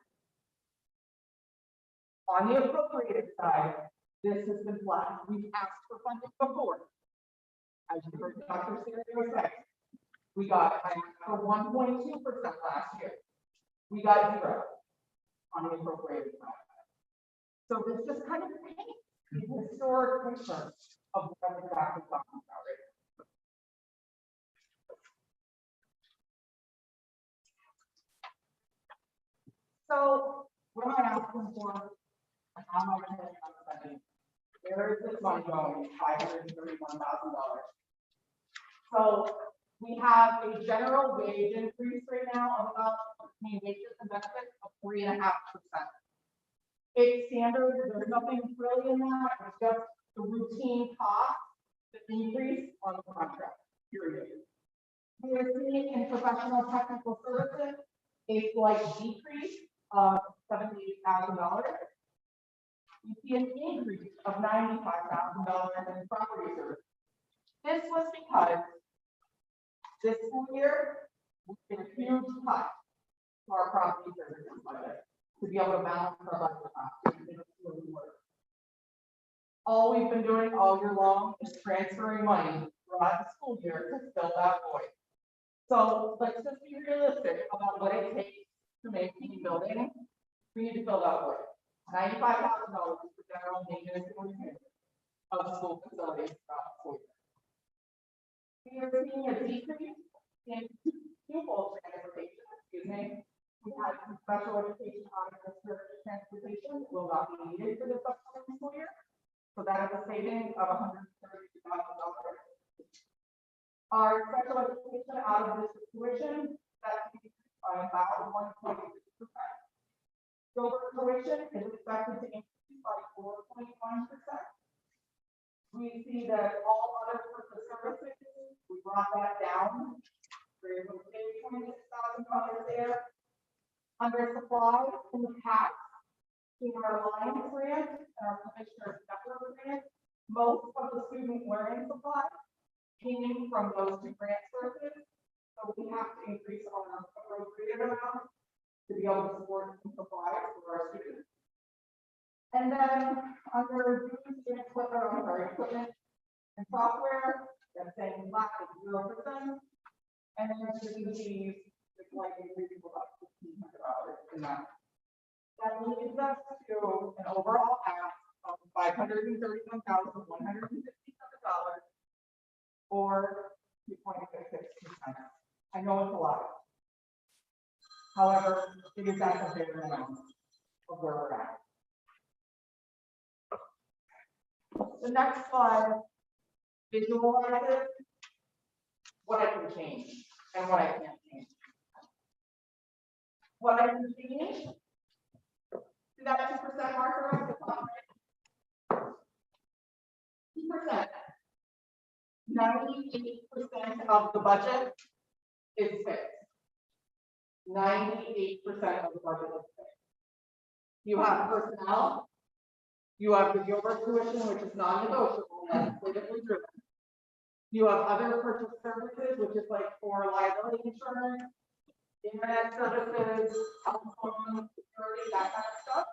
On the appropriated side, this has been flat. We've asked for funding before. As you heard Dr. Serio say, we got for 1.2% last year. We got 0 on the appropriated side. So this just kind of paints the historic picture of what we're talking about right now. So what am I asking for? How am I planning on spending? Where is this money going? $531,000. So we have a general wage increase right now of about between wages and benefits of 3.5%. It's standard. There's nothing really in that. It's just the routine cost, the increase on the contract. Period. We are seeing in professional technical services a slight decrease of $78,000. You see an increase of $95,000 in property services. This was because this school year we did a huge cut to our property services budget to be able to balance our budget costs. All we've been doing all year long is transferring money throughout the school year to fill that void. So let's just be realistic about what it takes to make team building. We need to fill that void. $95,000 for general maintenance and repair of school facilities throughout the school year. We are seeing a decrease in pupil transportation, We had some special education out of district transportation will not be needed for this upcoming school year. So that is a savings of $132,000. Our special education out of district tuition, that's by about 1.6%. Silver tuition is expected to increase by 4.1%. We see that all other purchase services, we brought that down. We're able to save $26,000 there. Under supplies in the past, in our Alliance grant and our Commissioner's Network grant, most of the student learning supplies came from those two grant sources. So we have to increase our appropriated amount to be able to support some supplies for our students. And then under student equipment and software, that's saying flat at 0%. And then the fees, it's like increasing about $1,500 in that. That leads us to an overall ask of $531,157, or 2.66%. I know it's a lot. However, it is at the fair amount of where we're at. The next slide visualizes what I can change and what I can't change. What I can change, see that 2% marker at the top right? 2%. 98% of the budget is fixed. 98% of the budget is fixed. You have personnel. You have the Gilbert tuition, which is non-negotiable, legislatively driven. You have other purchase services, which is like for liability insurance, internet services, telephone, security, that kind of stuff.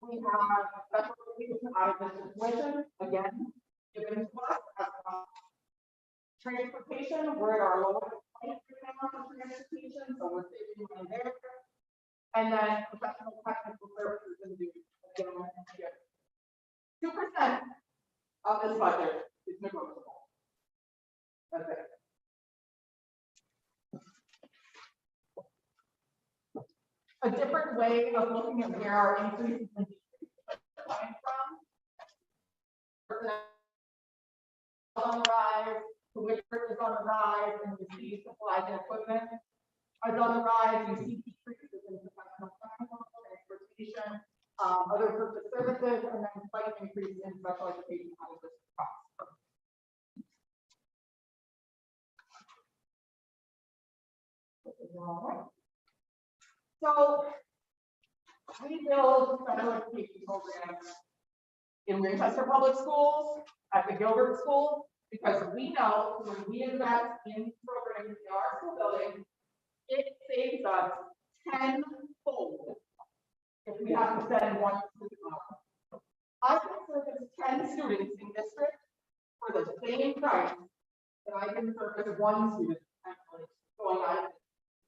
We have special education out of this tuition, again, given to us as transportation. We're at our lowest point right now for transportation, so we're saving money there. And then professional technical services and duties. 2% of this budget is negotiable. That's it. A different way of looking at where our increases and decreases are coming from. On the rise, tuition is on the rise, and you see supplies and equipment is on the rise. You see decreases in professional technical, transportation, other purchase services, and then slight increase in special education out of this cost. So we build special education programs in Winchester Public Schools, at the Gilbert School, because we know when we invest in programs in our school building, it saves us tenfold if we have to send one student out. I can service 10 students in district for the same price that I can service one student actually going out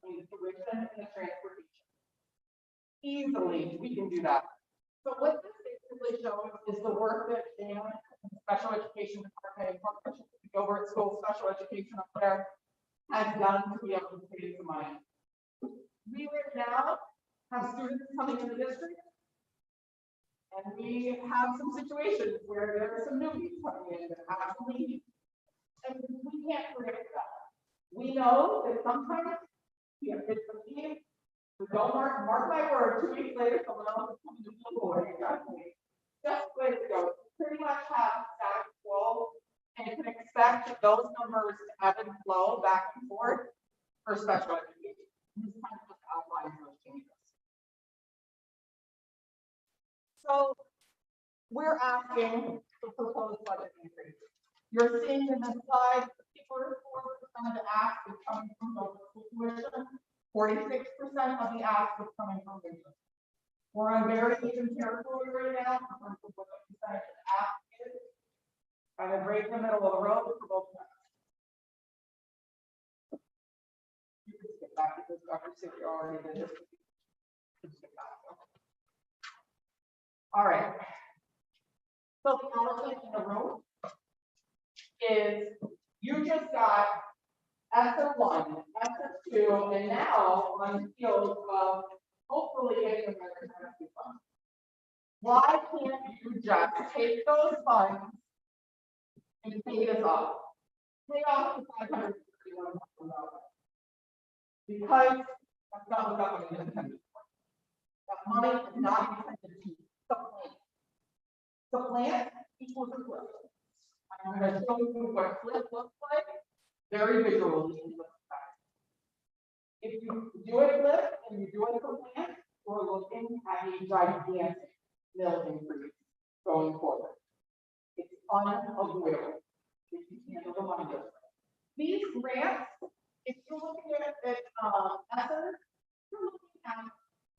in the tuition and the transportation. Easily, we can do that. So what this basically shows is the work that Dan and the special education department in partnership with the Gilbert School Special Education up there has done to be able to save some money. We right now have students coming in the district, and we have some situations where there are some newbies coming in that have to leave, and we can't predict that. We know that sometimes we have kids from teams who don't mark my word, 2 weeks later, someone else is coming to the board. Exactly. Just the way to go. Pretty much have status quo, and you can expect those numbers to ebb and flow back and forth for special education. This kind of just outlines those changes. So we're asking for proposed budget increase. You're seeing in this slide, 54% of the ask is coming from local school tuition, 46% of the ask is coming from Winchester. We're on very even territory right now in terms of what the percentage of ask is. Kind of right in the middle of the road for both sides. You can skip back to this conversation already did this. All right. So the elephant in the room is you just got ESSER 1, ESSER 2, and now on the heels of hopefully getting American Rescue Fund. Why can't you just take those funds and pay this off? Pay off the $531,000. Because that's not what government is intended for. That money is not intended to supplant. Supplant equals a flip. I'm going to show you what flip looks like very visually in this fact. If you do a flip and you do a supplant, we're looking at a gigantic mill increase going forward. It's unavoidable if you handle the money this way. These grants, if you're looking at ESSER, you're looking at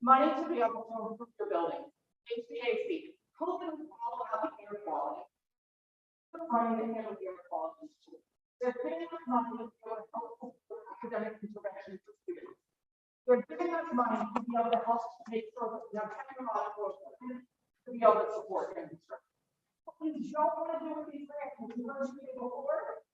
money to be able to improve your building, HVAC, helping all about the air quality. The money to handle air quality too. They're giving us money to be able to help with academic intervention for students. They're giving us money to be able to help make sure that we have technological equipment to be able to support infrastructure. What we don't want to do with these grants, and we heard you before,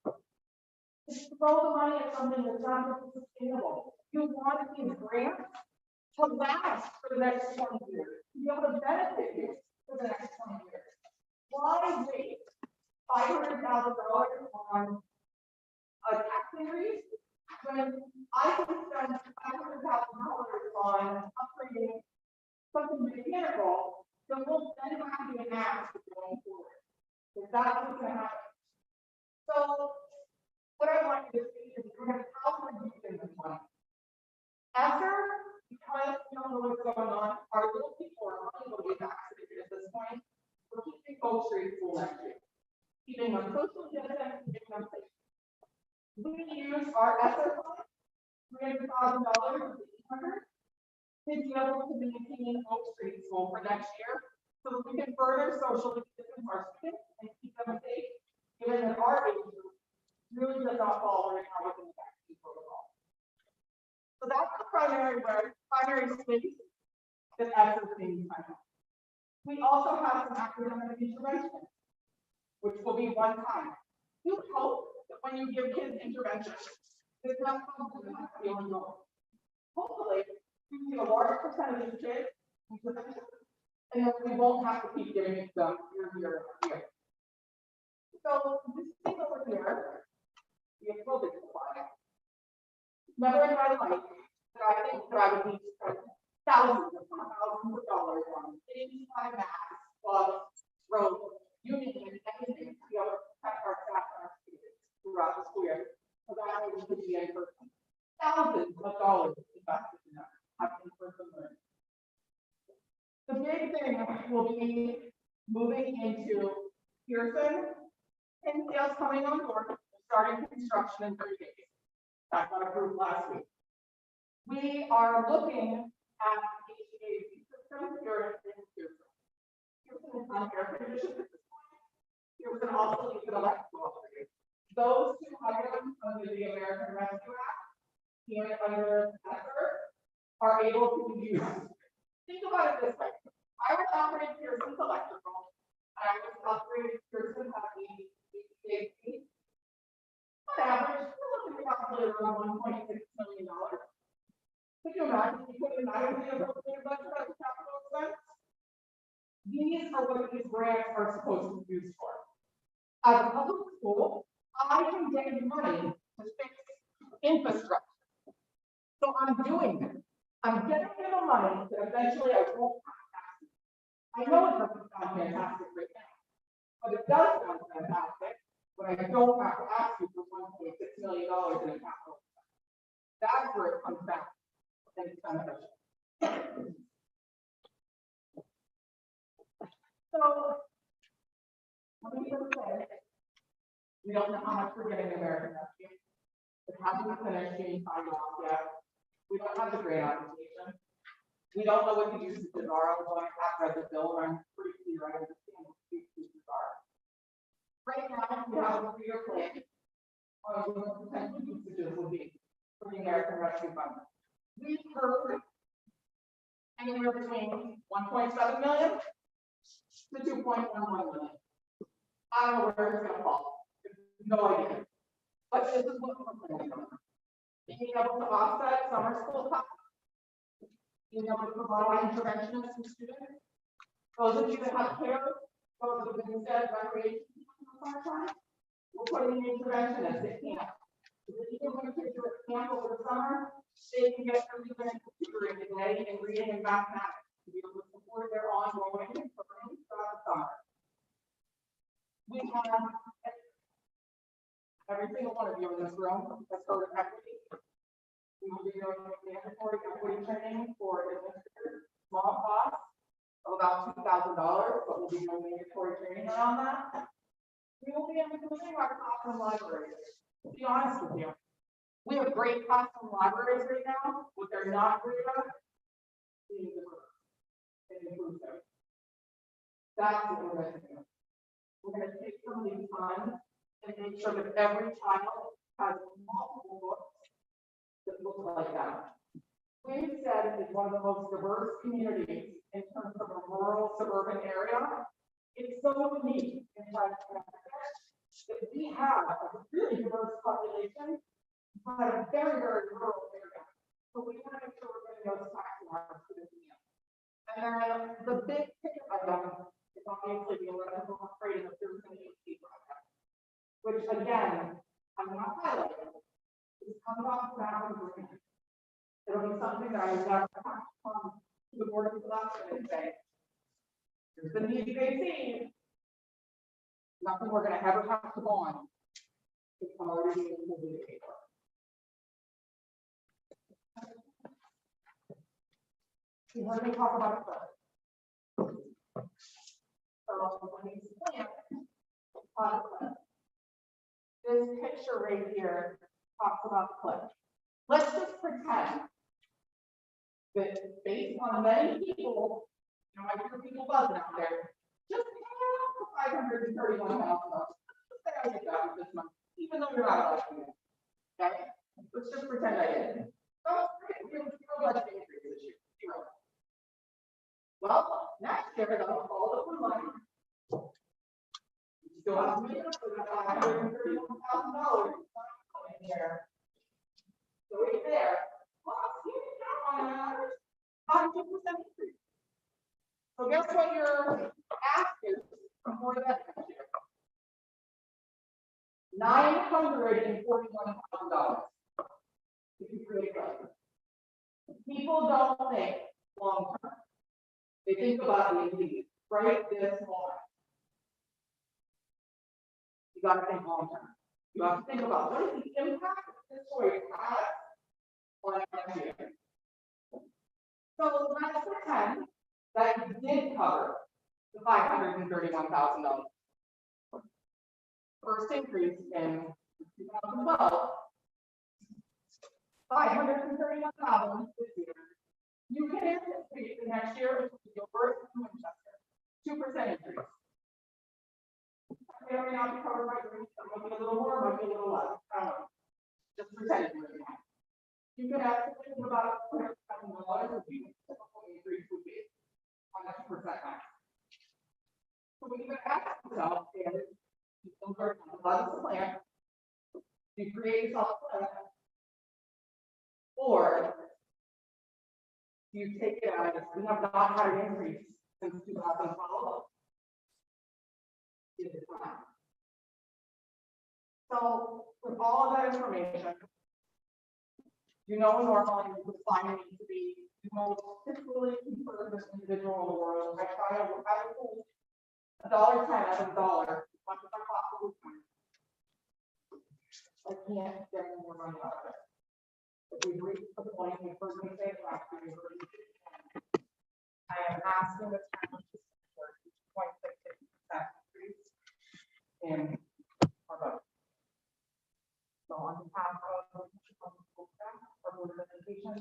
is throw the money at something that's not sustainable. You want these grants to last for the next 20 years, to be able to benefit you for the next 20 years. Why waste $500,000 on a tax increase when I can spend $500,000 on upgrading something mechanical that will then have to be an ask going forward? Because that's what's going to happen. So what I want you to see is we're going to how we're using this money. After, because we don't know what's going on, our little people are probably vaccinated at this point. We're keeping Oak Street full next year. Keeping them social distance, keeping them safe. We use our ESSER fund, $300,000 to be able to maintain Oak Street School for next year, so that we can further socially distance our students and keep them safe, given that our age group really does not fall right now within the vaccine protocol. So that's the primary space that ESSER is being spent on. We also have some academic intervention, which will be one time. You hope that when you give kids intervention, it's not something that's feeling low. Hopefully, we see a large percentage of kids intervention, and then we won't have to keep giving it to them year. So this thing over here, the COVID supply. Never in my life that I think that I would need to spend thousands of dollars on 85 masks, gloves, roads, you name it, anything to be able to protect our staff and our students throughout the school year. So that way we could be in person. Thousands of dollars invested in that, having in-person learning. The big thing will be moving into Pearson and sales coming on board, starting construction in 30 days. That got approved last week. We are looking at HVAC systems here in Pearson. Pearson is on air conditioning at this point. Pearson also needs an electrical upgrade. Those two items under the American Rescue Act and under ESSER are able to be used. Think about it this way. I would operate Pearson's electrical, and I would operate Pearson having HVAC. On average, we're looking at probably around $1.6 million. Could you imagine if you put in that in the appropriate budget as a capital expense? These are what these grants are supposed to be used for. As a public school, I can get money to fix infrastructure. So I'm doing it. I'm getting the money that eventually I won't have to ask. I know it doesn't sound fantastic right now, but it does sound fantastic when I don't have to ask you for $1.6 million in a capital expense. That's where it comes back and it's beneficial. So, let me just say, we don't know how much we're getting American Rescue. It hasn't finished being signed off yet. We don't have the grant application. We don't know what the uses are, although I have read the bill and I'm pretty clear I understand what the uses are. Right now, we have a 3-year plan on what the potential usages will be for the American Rescue Fund. We've heard anywhere between 1.7 million to 2.11 million. I don't know where it's gonna fall. No idea. But this is what we're planning on. Being able to offset summer school costs. Being able to provide interventionists and students. Those of you that have care, those of you that recreation, we're putting in interventionists at camp. Even when kids are at camp over the summer, they can get some even tutoring today and reading and mathematics to be able to support their ongoing learning throughout the summer. We have every single one of you in this room has heard of equity. We will be doing mandatory equity training for administrators, small costs of about $2,000, but we'll be doing mandatory training around that. We will be improving our classroom libraries. To be honest with you, we have great classroom libraries right now, but they're not great at being diverse and inclusive. That's what we're going to do. We're going to take some of these funds and make sure that every child has multiple books that look like that. We've said it's one of the most diverse communities in terms of a rural suburban area. It's so unique in Connecticut that we have a really diverse population, but a very, very rural area. So we want to make sure we're getting those tax dollars to the community. And then the big ticket item is obviously the electrical upgrade of the Thurston AC project, which again, I'm not highlighting. It's coming off the ground and green. It'll be something that I would never have to come to the board of election and say, here's the need they see. Nothing we're going to ever have to go on. It's already in the paper. You heard me talk about it first. So when you plan, this picture right here talks about the cliff. Let's just pretend that based on many people, you know, I hear people buzzing out there, just pay out the $531,000. Just say I did that this month, even though you're not electing it. Okay? Let's just pretend I did. Oh, great. We have zero budget increase this year. Zero. Well, next year, that'll follow up with money. You still have to make up for that $531,000 in here. So right there, well, you can count on that 100% increase. So guess what your ask is for that next year? $941,000. If you create that. People don't think long term. They think about the immediate, right? This moment. You got to think long term. You have to think about what is the impact this choice has on next year. So let's pretend that you did cover the $531,000. First increase in 2012, $531,000 this year. You can anticipate the next year, which will be your first in Winchester, 2% increase. May or may not be covered by green, might be a little more, might be a little less. I don't know. Just pretend it right now. You can actually think about $100,000 would be a typical increase would be on that 2% max. So what you can ask yourself is, you can work on a lot of the plan, you create yourself a plan, or you take it out as we have not had an increase since 2012. So with all of that information, you know normally you would find me to be the most fiscally conservative individual in the world. I try to pull $1.10 out of $1 as much as I possibly can. I can't get any more money out of it. But we've reached the point we first say last year. I am asking the town to support 2.66% increase in our budget. So on behalf of the school staff, our board of education,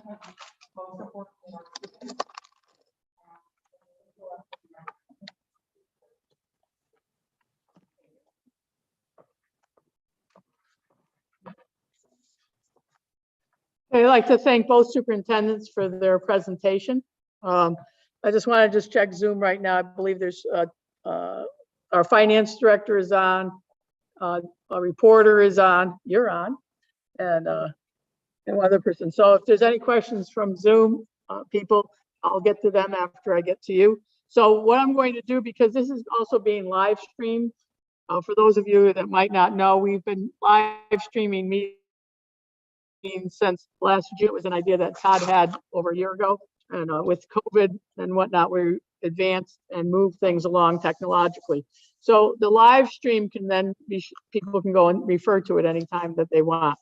most importantly, our students. I'd like to thank both superintendents for their presentation. I just want to check Zoom right now. I believe there's our finance director is on, a reporter is on, you're on, and one other person. So if there's any questions from Zoom people, I'll get to them after I get to you. So what I'm going to do, because this is also being live streamed, for those of you that might not know, we've been live streaming meetings since last June. It was an idea that Todd had over a year ago. And with COVID and whatnot, we advanced and moved things along technologically. So the live stream can then be, people can go and refer to it anytime that they want.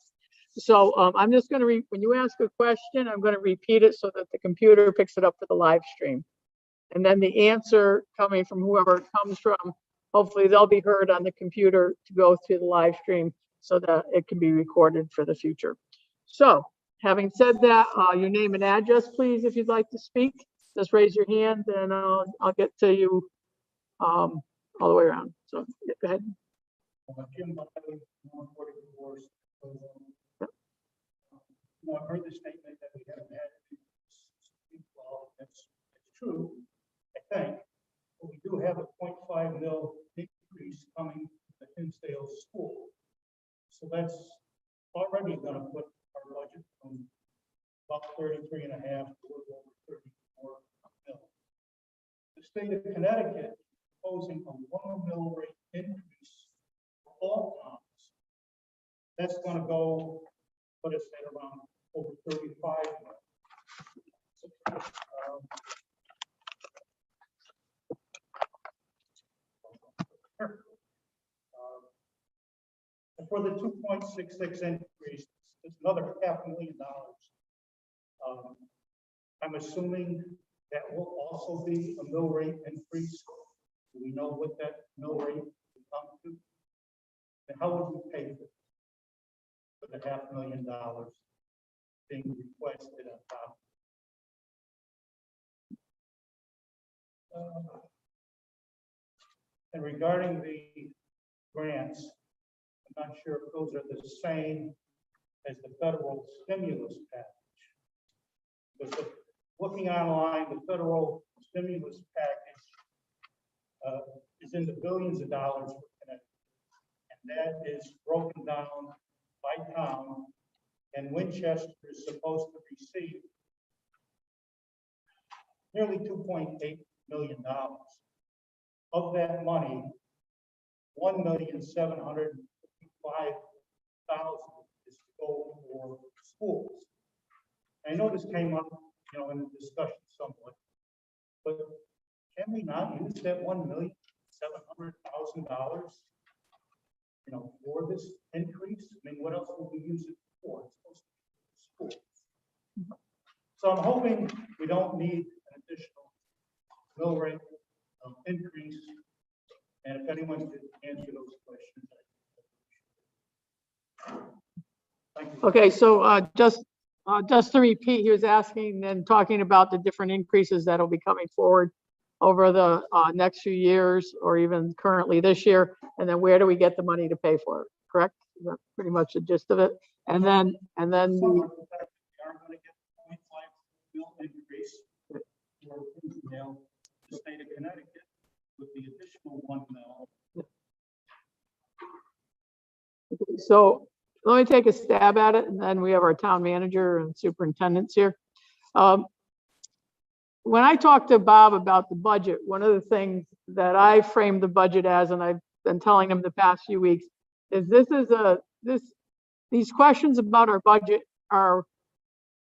So I'm just going to, when you ask a question, I'm going to repeat it so that the computer picks it up for the live stream. And then the answer coming from whoever it comes from, hopefully they'll be heard on the computer to go through the live stream so that it can be recorded for the future. So having said that, your name and address, please, if you'd like to speak. Just raise your hand and I'll get to you all the way around. So go ahead. Jim Buckley, 144. I've heard the statement that we haven't had any law. That's true, I think. But we do have a 0.5 mil increase coming to Hinsdale School. So that's already going to put our budget from about 33 and a half to a little over 34 mil. The state of Connecticut is proposing a 1 mil rate increase for all towns. That's going to go, put us at around over 35 mil. For the 2.66 increase, it's another $500,000. I'm assuming that will also be a mill rate increase. Do we know what that mill rate will come to? And how would we pay for the $500,000 being requested on top? And regarding the grants, I'm not sure if those are the same as the federal stimulus package. But looking online, the federal stimulus package is in the billions of dollars for Connecticut. And that is broken down by town. And Winchester is supposed to receive nearly $2.8 million. Of that money, $1,755,000 is to go for schools. I know this came up, in the discussion somewhat, but can we not use that $1,700,000, for this increase? I mean, what else will we use it for? It's supposed to be schools. So I'm hoping we don't need an additional mill rate increase. And if anyone could answer those questions. Thank you. Okay, so just to repeat, he was asking and talking about the different increases that'll be coming forward over the next few years or even currently this year. And then where do we get the money to pay for it? Correct? That's pretty much the gist of it. And then We are going to get 0.5 mil increase for the state of Connecticut with the additional 1 mil. So let me take a stab at it, and then we have our town manager and superintendents here. When I talked to Bob about the budget, one of the things that I framed the budget as, and I've been telling him the past few weeks, is these questions about our budget are,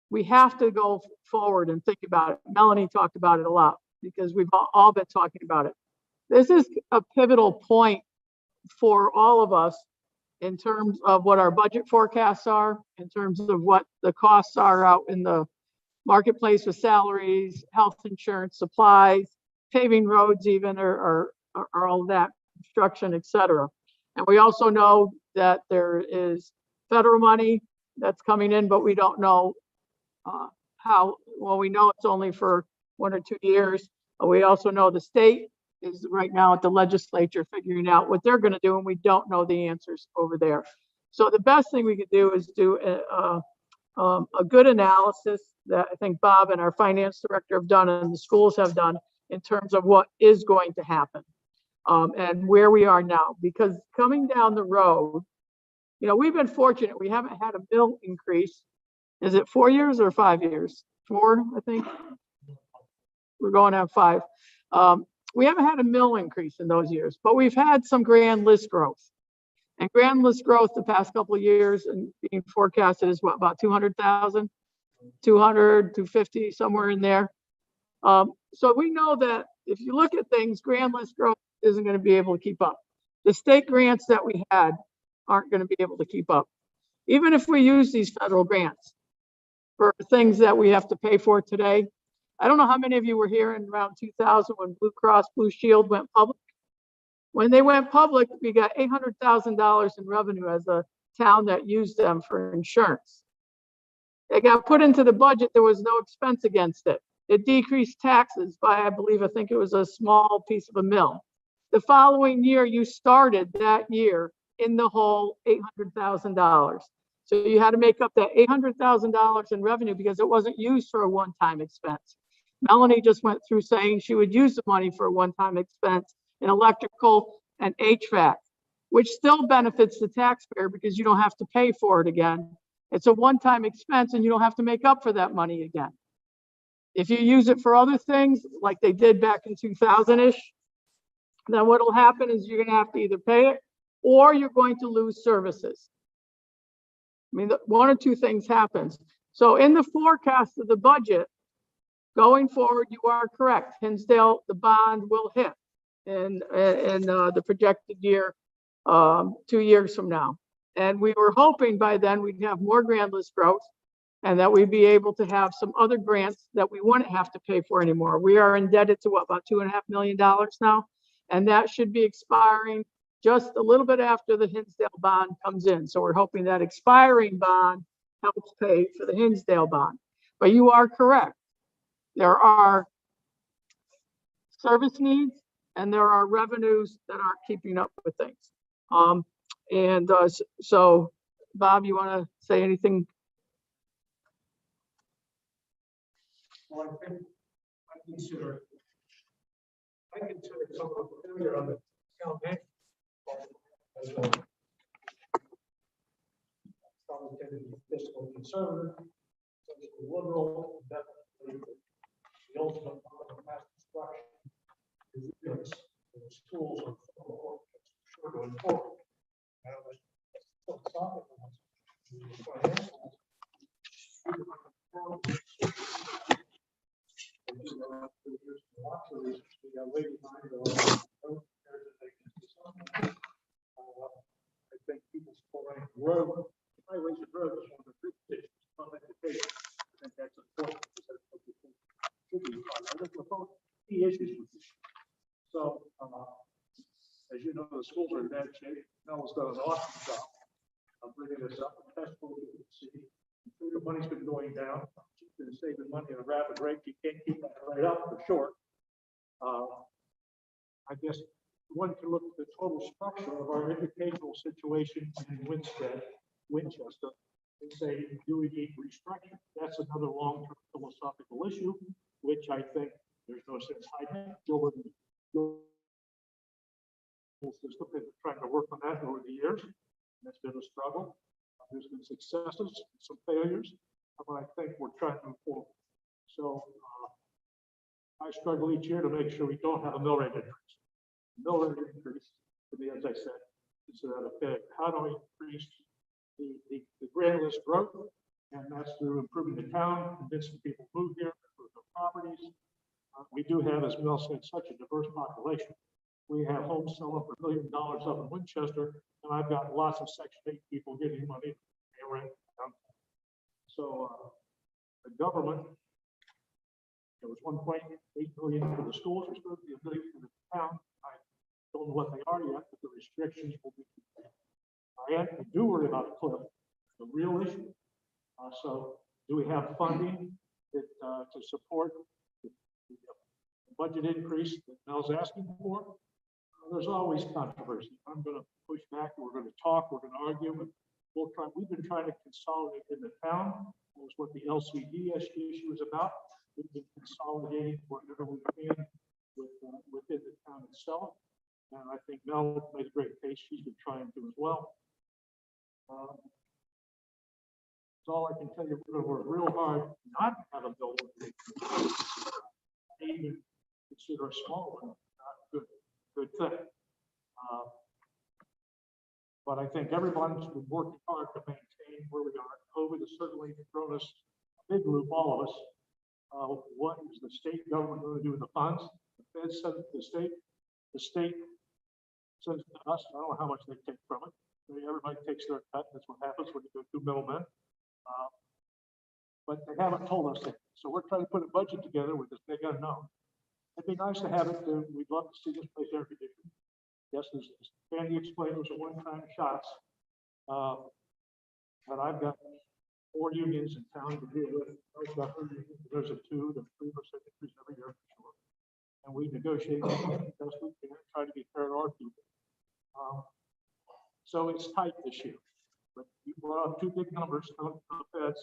we have to go forward and think about it. Melanie talked about it a lot because we've all been talking about it. This is a pivotal point for all of us in terms of what our budget forecasts are, in terms of what the costs are out in the marketplace with salaries, health insurance, supplies, paving roads even, or all that, construction, et cetera. And we also know that there is federal money that's coming in, but we don't know how, well, we know it's only for 1 or 2 years. But we also know the state is right now at the legislature figuring out what they're going to do, and we don't know the answers over there. So the best thing we could do is do a good analysis that I think Bob and our finance director have done and the schools have done in terms of what is going to happen. and where we are now, because coming down the road, you know, we've been fortunate. We haven't had a mill increase. Is it 4 years or 5 years? 4, I think. We're going on 5. We haven't had a mill increase in those years, but we've had some grand list growth. And grand list growth the past couple of years and being forecasted is what, about 200,000, 200, 250, somewhere in there. So we know that if you look at things, grand list growth isn't going to be able to keep up. The state grants that we had aren't going to be able to keep up. Even if we use these federal grants for things that we have to pay for today. I don't know how many of you were here in around 2000 when Blue Cross Blue Shield went public. When they went public, we got $800,000 in revenue as a town that used them for insurance. It got put into the budget. There was no expense against it. It decreased taxes by, I think it was a small piece of a mill. The following year, you started that year in the hole $800,000. So you had to make up that $800,000 in revenue because it wasn't used for a one-time expense. Melanie just went through saying she would use the money for a one-time expense in electrical and HVAC, which still benefits the taxpayer because you don't have to pay for it again. It's a one-time expense and you don't have to make up for that money again. If you use it for other things, like they did back in 2000-ish, then what will happen is you're going to have to either pay it or you're going to lose services. I mean, one or two things happens. So in the forecast of the budget, going forward, you are correct. Hinsdale, the bond will hit in the projected year, 2 years from now. And we were hoping by then we'd have more grand list growth and that we'd be able to have some other grants that we wouldn't have to pay for anymore. We are indebted to what, about $2.5 million now? And that should be expiring just a little bit after the Hinsdale bond comes in. So we're hoping that expiring bond helps pay for the Hinsdale bond. But you are correct. There are service needs and there are revenues that aren't keeping up with things. So Bob, you want to say anything? Well, I consider some of the failure on the town bank as well. Probably tend to be fiscally conservative, fiscally liberal, definitely the ultimate part of mass destruction is ignorance. The schools are for sure going forward. Now, philosophical ones, I think people still running the road. Highways and roads are one of the big issues. Education. I think that's important. Should be both key issues with this. So, as you know, the schools are in bad shape. Mel's done an awesome job of bringing this up. The test schools in the city. The money's been going down. She's been saving money at a rapid rate. You can't keep that right up for sure. I guess one can look at the total structure of our educational situation in Winchester, and say, do we need restructuring? That's another long-term philosophical issue, which I think there's no sense hiding. Gilbert system has been trying to work on that over the years. That's been a struggle. There's been successes, some failures, but I think we're trying to move forward. So I struggle each year to make sure we don't have a mill rate increase. Mill rate increase, to me, as I said, is a failure. How do we increase the grand list growth? And that's through improving the town, convincing people to move here, improve their properties. We do have, as Mel said, such a diverse population. We have homes selling for $1 million up in Winchester, and I've got lots of Section 8 people getting money to pay rent. So the government, there was $1.8 billion for the schools, there's going to be $1 billion for the town. I don't know what they are yet, but the restrictions will be. I do worry about a cliff, the real issue. So do we have funding that, to support the budget increase that Mel's asking for? There's always controversy. I'm going to push back. We're going to talk. We're going to argue. But we'll try. We've been trying to consolidate in the town. That was what the LCD issue is about. We've been consolidating wherever we can within the town itself. And I think Mel made a great case. She's been trying to as well. That's all I can tell you. We're going to work real hard not to have a building. Even consider a small one, not a good thing. But I think everyone's been working hard to maintain where we are. COVID has certainly thrown us a big loop, all of us. What is the state government going to do with the funds? The Fed sends it to the state sends it to us. I don't know how much they take from it. Everybody takes their cut. That's what happens when you go through middlemen. But they haven't told us that. So we're trying to put a budget together with this big unknown. It'd be nice to have it. We'd love to see this place air conditioned. Yes, as Candy explained, those are one-time shots. But I've got 4 unions in town to deal with. There's a 2 to 3% increase every year for sure. And we negotiate as best we can, try to be fair to our people. So it's tight this year. But you brought up 2 big numbers coming from the feds.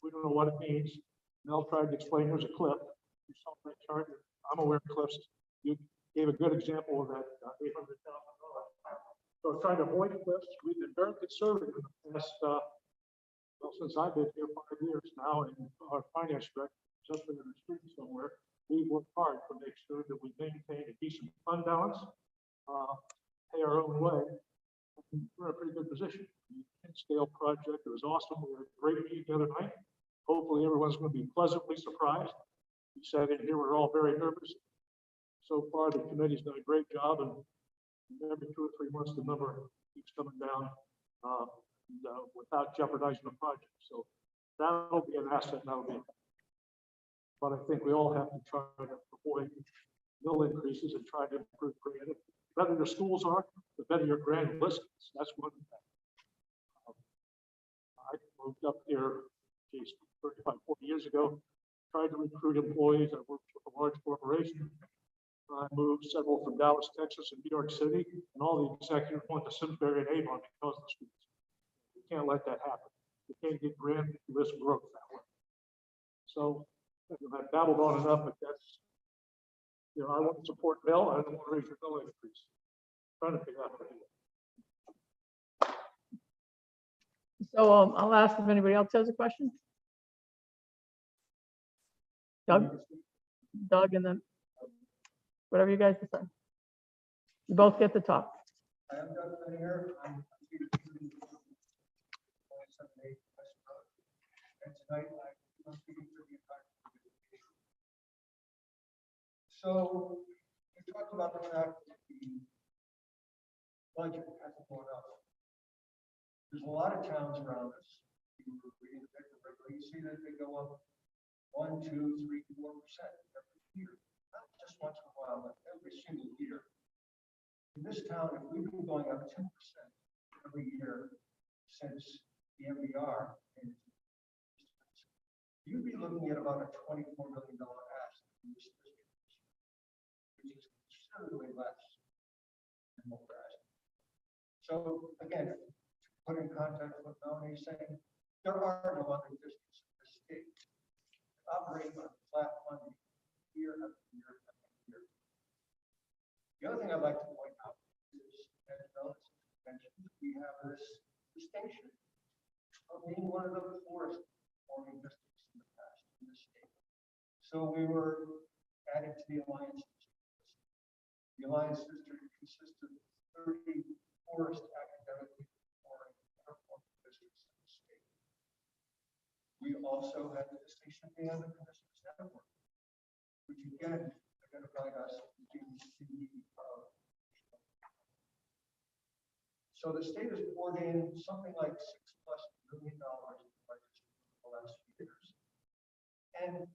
We don't know what it means. Mel tried to explain there's a cliff. You saw that chart. I'm aware of cliffs. You gave a good example of that $800,000. So trying to avoid cliffs, we've been very conservative in the past, well, since I've been here 5 years now, and our finance director just been in the street somewhere. We've worked hard to make sure that we maintain a decent fund balance, pay our own way. We're in a pretty good position. The scale project, it was awesome. We had a great meeting the other night. Hopefully everyone's going to be pleasantly surprised. We sat in here, we're all very nervous. So far, the committee's done a great job, and every 2 or 3 months, the number keeps coming down without jeopardizing the project. So that'll be an asset, that'll be. But I think we all have to try to avoid mill increases and try to improve creative. The better your schools are, the better your grand list is. That's one thing. I moved up here, geez, 35, 40 years ago, tried to recruit employees. I worked with a large corporation. I moved several from Dallas, Texas, and New York City, and all the executives went to Simsbury and Avon because of the schools. We can't let that happen. We can't get grand list growth that way. So I've babbled on enough, but that's, I want to support Bill. I don't want to raise your bill increase. I'm trying to figure out how to do it. So I'll ask if anybody else has a question. Doug, and then whatever you guys decide. You both get to talk. I am Doug here. I'm and tonight I'm speaking for the entire community. So we talked about the fact that the budget hasn't gone up. There's a lot of towns around us. You read the paper regularly, you see that they go up 1, 2, 3, 4% every year. Not just once in a while, but every single year. In this town, if we've been going up 2% every year since the MBR, you'd be looking at about a $24 million ask in this district, which is considerably less than what we're asking. So again, to put in context what Melanie's saying, there are no other districts in the state that operate on flat funding year after year after year. The other thing I'd like to point out is, as Melanie's mentioned, we have this distinction of being one of the poorest performing districts in the past in the state. So we were added to the Alliance District. The Alliance District consists of 30 poorest academically performing districts in the state. We also have the distinction of being on the Commissioners Network, which again identified us as being so the state has poured in something like $6+ million in budgets for the last few years. And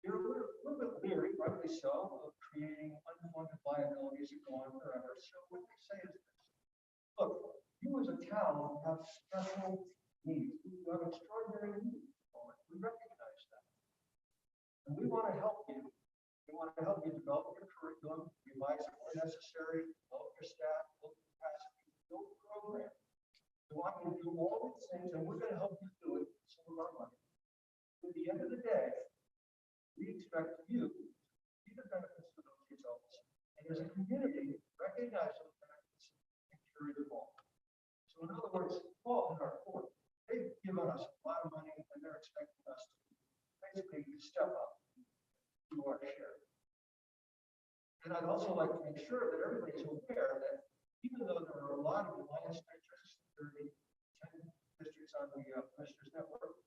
you're a little bit leery, rightly so, of creating unfunded liabilities that go on forever. So what they say is this: look, you as a town have special needs. You have extraordinary needs. We recognize that. And we want to help you. We want to help you develop your curriculum, revise it where necessary, develop your staff, build capacity, build a program. We want you to do all these things, and we're going to help you do it with some of our money. At the end of the day, we expect you to see the benefits of those results, and as a community, recognize those benefits, and carry the ball. So in other words, ball in our court, they've given us a lot of money and they're expecting us to basically step up to our share. And I'd also like to make sure that everybody's aware that even though there are a lot of alliance districts, 10 districts on the Commissioners Network,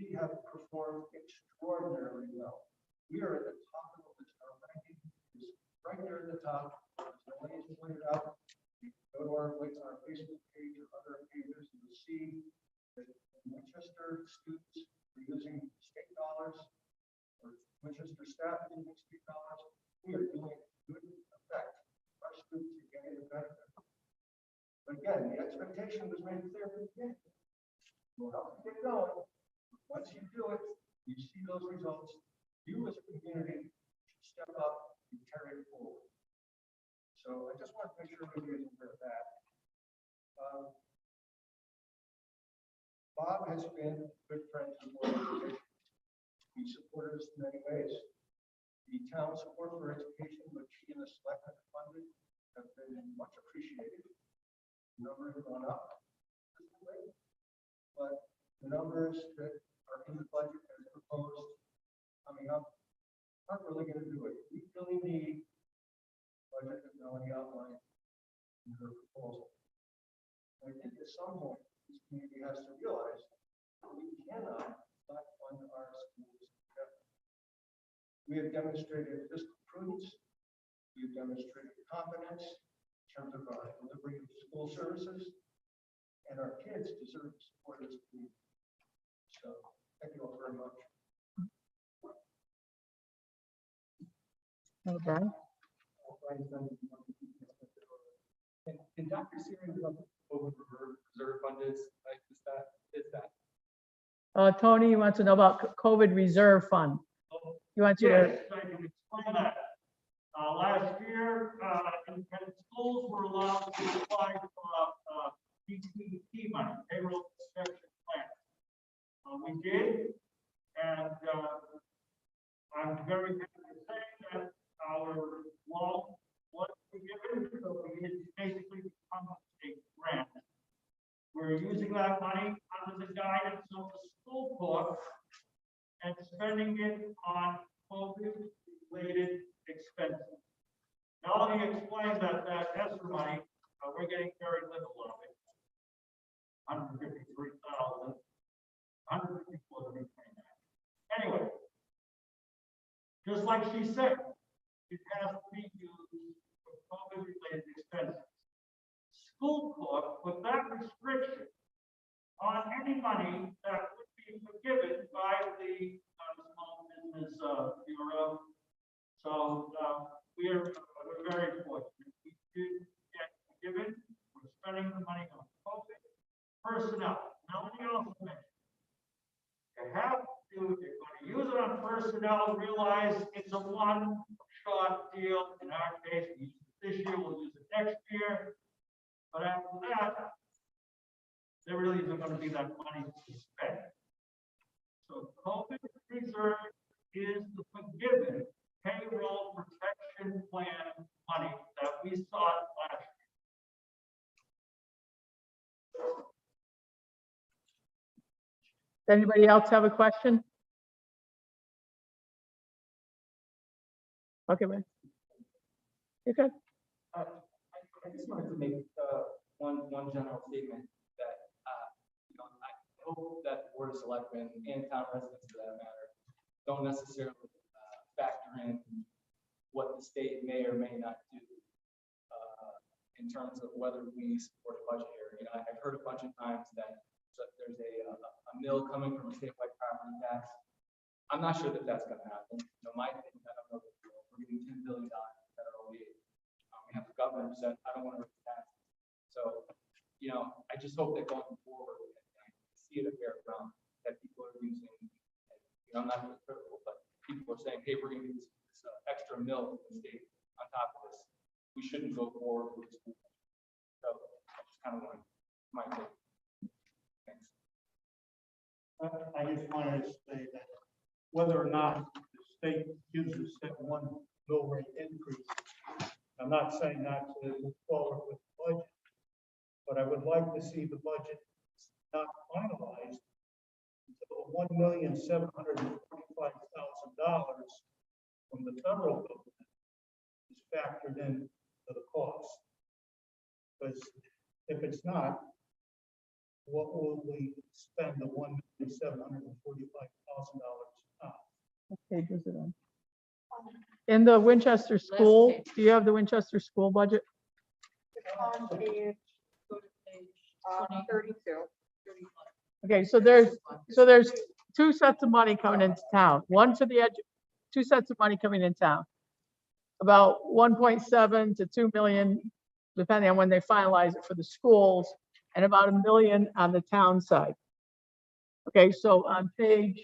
we have performed extraordinarily well. We are at the top of the list. Our ranking is right there at the top. As Elaine pointed out, you go to our Facebook page or other pages, and you'll see that Winchester students are using state dollars, or Winchester staff is using state dollars. We are doing good effect. Our students are getting the benefit. But again, the expectation was made clear from the beginning. We'll help you get going. Once you do it, you see those results. You as a community should step up and carry it forward. So I just want to make sure everybody is aware of that. Bob has been good friends with our organization. He supported us in many ways. The town support for education, which he and the selectmen funded, have been much appreciated. The numbers have gone up, but the numbers that are in the budget as proposed coming up aren't really going to do it. We really need budget that Melanie outlined in her proposal. I think at some point this community has to realize that we cannot not fund our schools together. We have demonstrated fiscal prudence. We have demonstrated competence in terms of our delivery of school services, and our kids deserve the support of this community. So thank you all very much. Okay. And Dr. Searing about the COVID reserve fund is that? Tony wants to know about COVID reserve fund. You want you to, Yes, I can explain that. Last year, independent schools were allowed to apply for PPP money, payroll protection plan. We did, and I'm very happy to say that our loan was forgiven, so it basically become a grant. We're using that money under the guidance of the school book and spending it on COVID-related expenses. Melanie explained that ESSER money, we're getting very little of it. 153,000. 154 that. Anyway, just like she said, it has to be used for COVID-related expenses. School book put that restriction on any money that would be forgiven by the Small Business Bureau. So we're very fortunate. We did get forgiven. We're spending the money on COVID personnel. Nobody else mentioned. You have to, if you're going to use it on personnel, realize it's a one-shot deal. In our case, we use it this year, we'll use it next year. But after that, there really isn't going to be that money to spend. So COVID reserve is the forgiven payroll protection plan money that we sought last year. does anybody else have a question? Okay, man. You good? I just wanted to make one general statement that I hope that the Board of Selectmen and town residents, for that matter, don't necessarily factor in what the state may or may not do in terms of whether we support a budget here. I've heard a bunch of times that there's a mill coming from a statewide property tax. I'm not sure that that's going to happen. My opinion, I don't know that we're getting $10 billion federal aid. We have the governor who said, I don't want to raise taxes. So, I just hope that going forward, and I see it a fair ground, that people are using, I'm not really critical, but people are saying, hey, we're going to use this extra mill from the state on top of this. We shouldn't go forward with this. So I just kind of want my take. Thanks. I just wanted to say that whether or not the state uses that one mill rate increase, I'm not saying not to move forward with the budget, but I would like to see the budget not finalized until $1,745,000 from the federal government is factored in to the cost. Because if it's not, what will we spend the $1,745,000 on? What page is it on? In the Winchester school, do you have the Winchester school budget? On page, go to page 32. Okay, so there's two sets of money coming into town. One for the edge, two sets of money coming in town. About 1.7 to 2 million, depending on when they finalize it for the schools, and about $1 million on the town side. Okay, so on page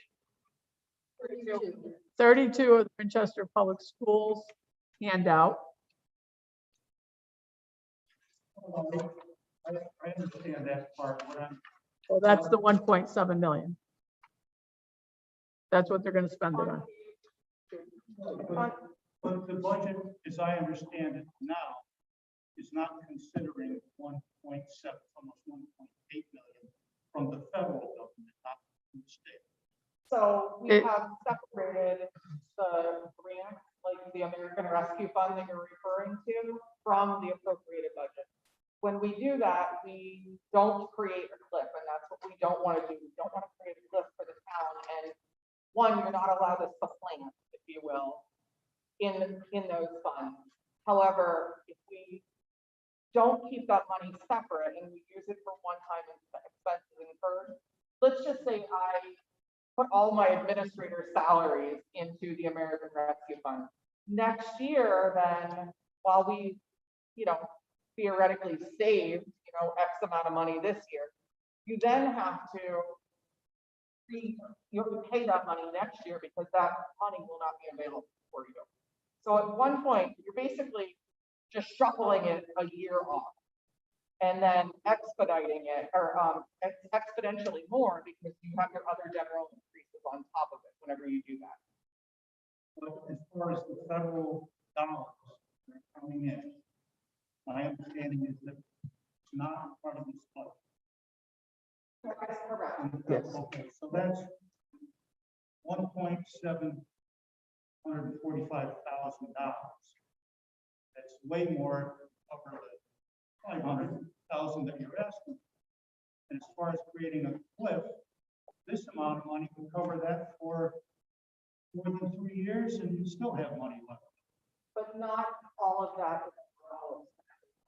32 of the Winchester Public Schools handout. I understand that part, but Well, that's the 1.7 million. That's what they're going to spend it on. but the budget, as I understand it now, is not considering 1.7, almost 1.8 million from the federal government, not from the state. So we have separated the grant, like the American Rescue Fund that you're referring to, from the appropriated budget. When we do that, we don't create a cliff, and that's what we don't want to do. We don't want to create a cliff for the town. And one, you're not allowed to supplant, if you will, in those funds. However, if we don't keep that money separate and we use it for one-time expenses incurred, let's just say I put all my administrator salaries into the American Rescue Fund. Next year, then, while we, theoretically saved, X amount of money this year, you then have to pay that money next year because that money will not be available for you. So at one point, you're basically just shuffling it a year off and then expediting it or exponentially more because you have your other general increases on top of it whenever you do that. But as far as the federal dollars that are coming in, my understanding is that it's not part of this budget. That's correct. Yes. Okay, so that's $1,745,000. That's way more over the 500,000 that you're asking. And as far as creating a cliff, this amount of money will cover that for more than 3 years, and you still have money left. But not all of that is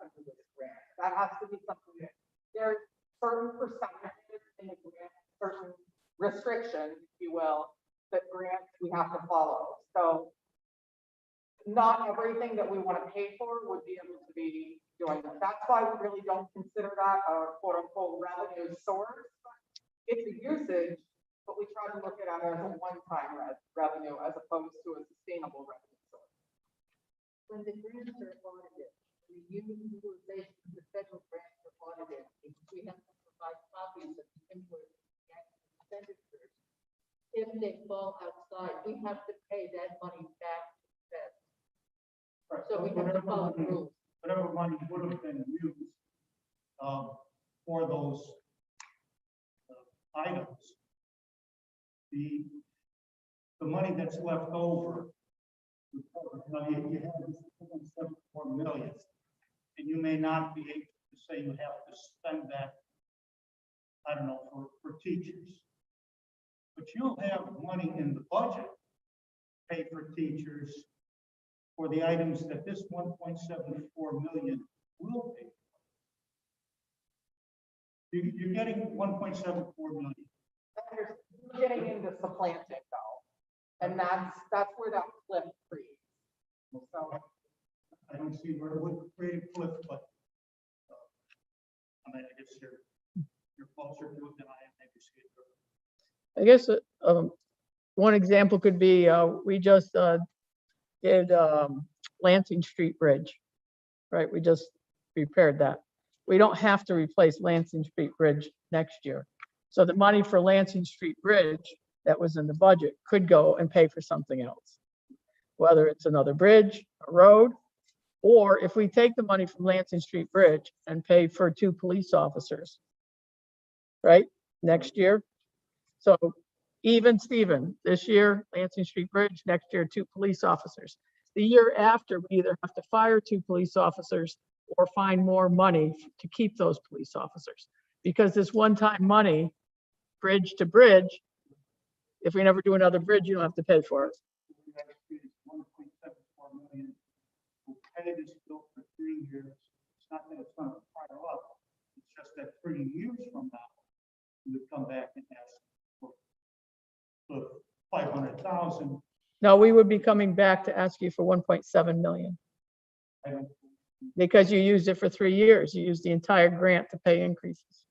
under this grant. That has to be something that there's certain percentages in the grant, certain restrictions, if you will, that grants we have to follow. So not everything that we want to pay for would be able to be doing that. That's why we really don't consider that a quote unquote revenue source. It's a usage, but we try to look at it as a one-time revenue as opposed to a sustainable revenue source. When the grants are audited, the utilization of the federal grants are audited, we have to provide copies of the invoices and expenditures. If they fall outside, we have to pay that money back to the feds. So we have to follow the rules. Whatever money would have been used for those items, the money that's left over, now you have this 1.74 million, and you may not be able to say you have to spend that, I don't know, for teachers. But you'll have money in the budget paid for teachers for the items that this 1.74 million will pay. You're getting 1.74 million. You're getting into supplanting though. And that's where that cliff creates. So I don't see where it would create a cliff, but I mean, I guess you're closer to it than I am. Maybe see it. I guess one example could be we just did Lansing Street Bridge, right? We just repaired that. We don't have to replace Lansing Street Bridge next year. So the money for Lansing Street Bridge that was in the budget could go and pay for something else. Whether it's another bridge, a road, Or if we take the money from Lansing Street Bridge and pay for 2 police officers, right, next year. So even Steven, this year, Lansing Street Bridge, next year, 2 police officers. The year after, we either have to fire 2 police officers or find more money to keep those police officers. Because this one-time money, bridge to bridge, if we never do another bridge, you don't have to pay for it. 1.74 million. We'll pay this bill for 3 years. It's not that it's going to pile up. It's just that 3 years from now, we would come back and ask for 500,000. No, we would be coming back to ask you for 1.7 million. I don't- Because you used it for 3 years. You used the entire grant to pay increases.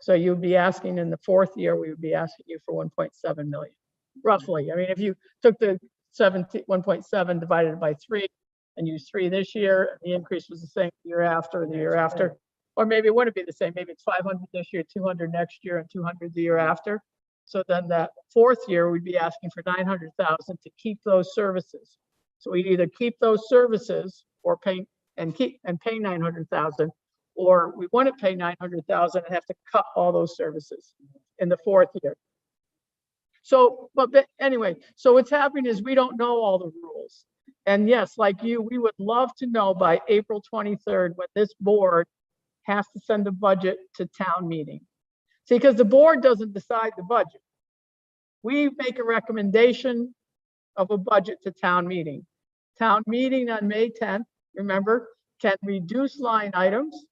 So you'd be asking in the 4th year, we would be asking you for 1.7 million, roughly. I mean, if you took the 1.7 divided by 3 and used 3 this year, the increase was the same the year after, the year after. Or maybe it wouldn't be the same. Maybe it's 500 this year, 200 next year, and 200 the year after. So then that 4th year, we'd be asking for 900,000 to keep those services. So we'd either keep those services or pay 900,000, or we want to pay 900,000 and have to cut all those services in the 4th year. So, but anyway, so what's happening is we don't know all the rules. And yes, like you, we would love to know by April 23rd when this board has to send a budget to town meeting. See, because the board doesn't decide the budget. We make a recommendation of a budget to town meeting. Town meeting on May 10th, remember, can reduce line items,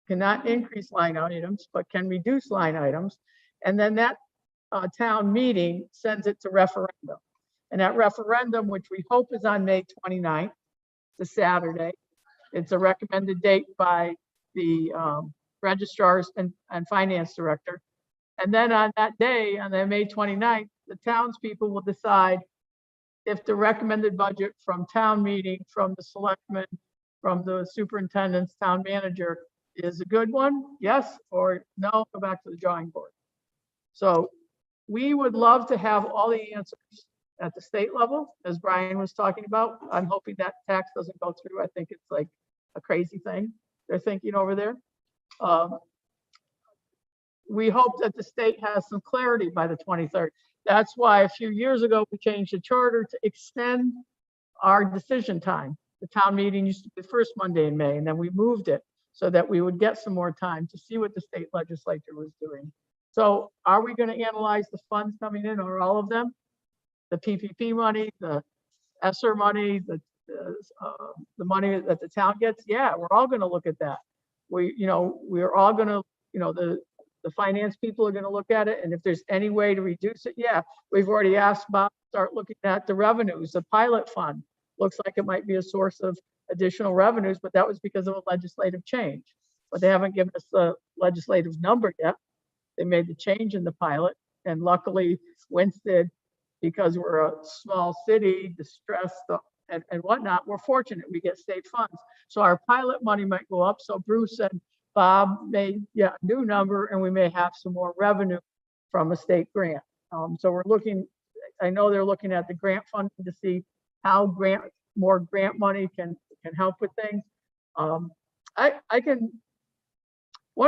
cannot increase line items, but can reduce line items. And then that town meeting sends it to referendum. And that referendum, which we hope is on May 29th, it's a Saturday. It's a recommended date by the registrars and finance director. And then on that day, on the May 29th, the townspeople will decide if the recommended budget from town meeting, from the selectmen, from the superintendent's town manager is a good one, yes, or no, go back to the drawing board. So we would love to have all the answers at the state level, as Brian was talking about. I'm hoping that tax doesn't go through. I think it's like a crazy thing they're thinking over there. We hope that the state has some clarity by the 23rd. That's why a few years ago, we changed the charter to extend our decision time. The town meeting used to be the first Monday in May, and then we moved it so that we would get some more time to see what the state legislature was doing. So are we going to analyze the funds coming in, or all of them? The PPP money, the ESSER money, the money that the town gets? Yeah, we're all going to look at that. We're all going to, the finance people are going to look at it. And if there's any way to reduce it, yeah, we've already asked Bob to start looking at the revenues. The pilot fund looks like it might be a source of additional revenues, but that was because of a legislative change. But they haven't given us the legislative number yet. They made the change in the pilot, and luckily Winchester, because we're a small city, distressed and whatnot, we're fortunate we get state funds. So our pilot money might go up. So Bruce and Bob made a new number, and we may have some more revenue from a state grant. So we're looking, I know they're looking at the grant funding to see how more grant money can help with things. One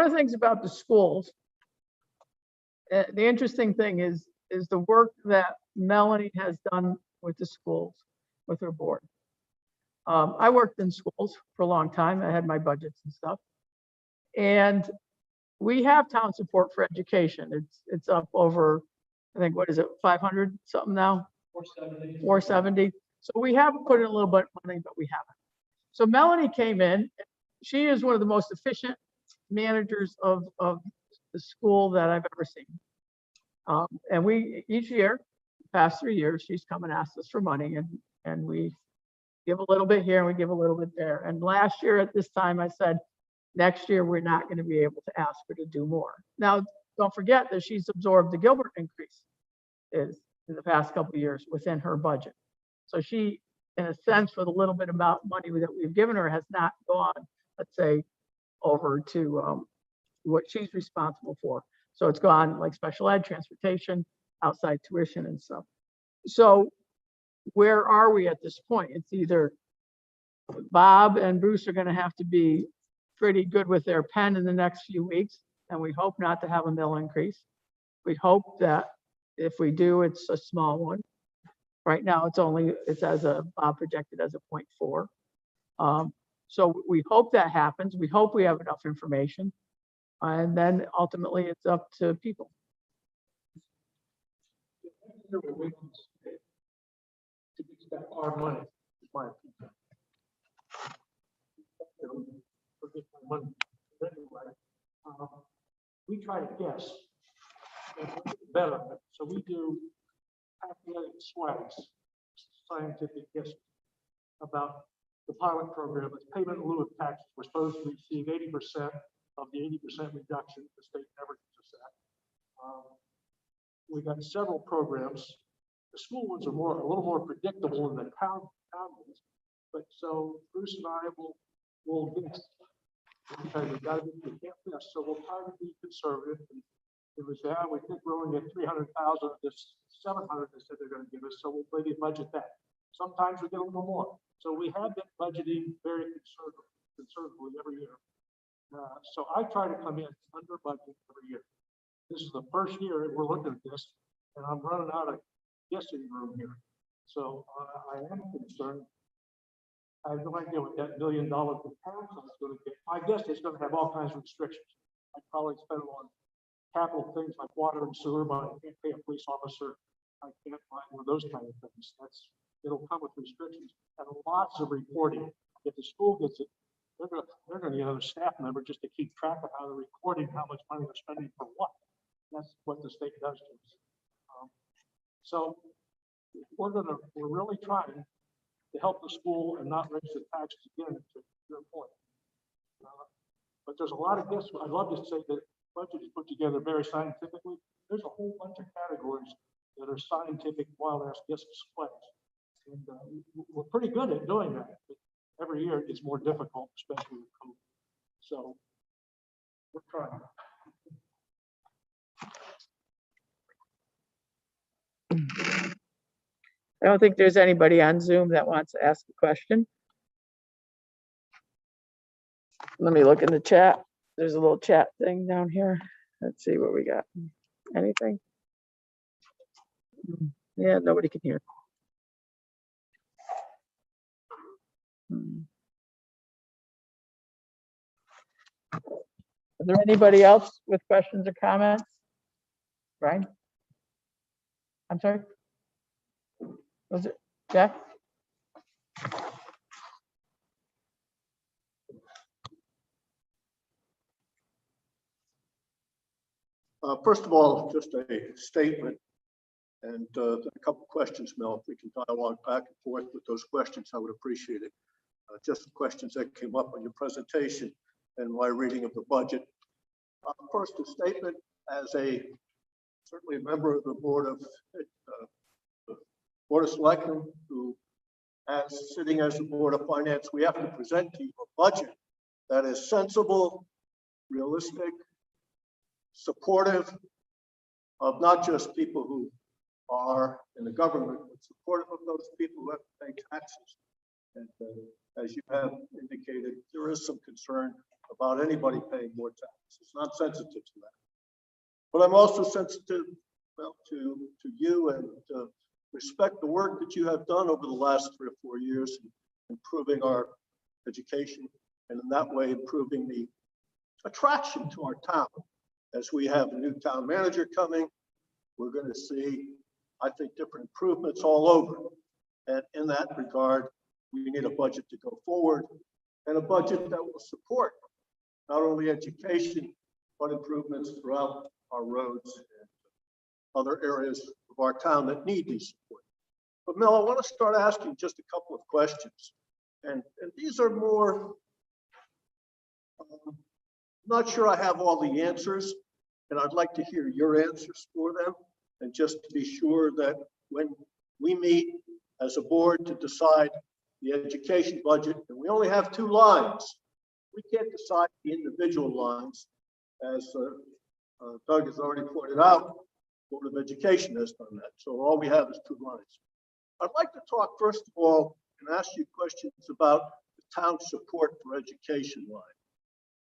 of the things about the schools, the interesting thing is the work that Melanie has done with the schools, with her board. I worked in schools for a long time. I had my budgets and stuff. And we have town support for education. It's up over, I think, what is it, 500 something now? 470. 470. So we haven't put in a little bit of money, but we haven't. So Melanie came in. She is one of the most efficient managers of the school that I've ever seen. And we, each year, past 3 years, she's come and asked us for money, and we give a little bit here and we give a little bit there. And last year at this time, I said, next year, we're not going to be able to ask her to do more. Now, don't forget that she's absorbed the Gilbert increase in the past couple of years within her budget. So she, in a sense, for the little bit amount of money that we've given her, has not gone, let's say, over to what she's responsible for. So it's gone like special ed, transportation, outside tuition and stuff. So where are we at this point? It's either Bob and Bruce are gonna have to be pretty good with their pen in the next few weeks, and we hope not to have a mill increase. We hope that if we do, it's a small one. Right now, it's Bob projected as a 0.4. So we hope that happens. We hope we have enough information. And then ultimately, it's up to people. To get our money, my opinion. Forget my money. But anyway, we try to guess better. So we do academic swags, scientific guess about the pilot program. It's payment in lieu of taxes. We're supposed to receive 80% of the 80% reduction. The state never gives us that. We got several programs. The school ones are a little more predictable than the town ones. But so Bruce and I will guess. Because we can't guess, so we'll try to be conservative. And it was, we think we're only at 300,000 of this 700 they said they're going to give us, so we'll maybe budget that. Sometimes we get a little more. So we have been budgeting very conservatively every year. So I try to come in under budget every year. This is the first year we're looking at this, and I'm running out of guessing room here. So I am concerned. I have no idea what that $1 million for council is going to get. My guess is going to have all kinds of restrictions. I'd probably spend it on capital things like water and sewer, but I can't pay a police officer. I can't buy one of those kind of things. It'll come with restrictions and lots of reporting. If the school gets it, they're going to need another staff member just to keep track of how they're recording, how much money they're spending for what. That's what the state does to us. So we're really trying to help the school and not raise the taxes again, to your point. But there's a lot of guess. I'd love to say that the budget is put together very scientifically. There's a whole bunch of categories that are scientific wild ass guess displays. And we're pretty good at doing that. But every year it gets more difficult, especially with COVID. So we're trying. I don't think there's anybody on Zoom that wants to ask a question. Let me look in the chat. There's a little chat thing down here. Let's see what we got. Anything? Yeah, nobody can hear. Is there anybody else with questions or comments? Brian? I'm sorry? Was it Jack? First of all, just a statement and a couple of questions, Mel. If we can dialogue back and forth with those questions, I would appreciate it. Just the questions that came up on your presentation and my reading of the budget. First, a statement as certainly a member of the Board of Selectmen, who, as sitting as the Board of Finance, we have to present to you a budget that is sensible, realistic, supportive of not just people who are in the government, but supportive of those people who have to pay taxes. And as you have indicated, there is some concern about anybody paying more taxes. It's not sensitive to that. But I'm also sensitive, well, to you and respect the work that you have done over the last 3 or 4 years in improving our education, and in that way improving the attraction to our town. As we have a new town manager coming, we're going to see, I think, different improvements all over. And in that regard, we need a budget to go forward and a budget that will support not only education, but improvements throughout our roads and other areas of our town that need these support. But Mel, I want to start asking just a couple of questions. And these are more, I'm not sure I have all the answers, and I'd like to hear your answers for them. And just to be sure that when we meet as a board to decide the education budget, and we only have 2 lines, we can't decide the individual lines, as Doug has already pointed out. Board of Education has done that. So all we have is 2 lines. I'd like to talk first of all and ask you questions about the town support for education line.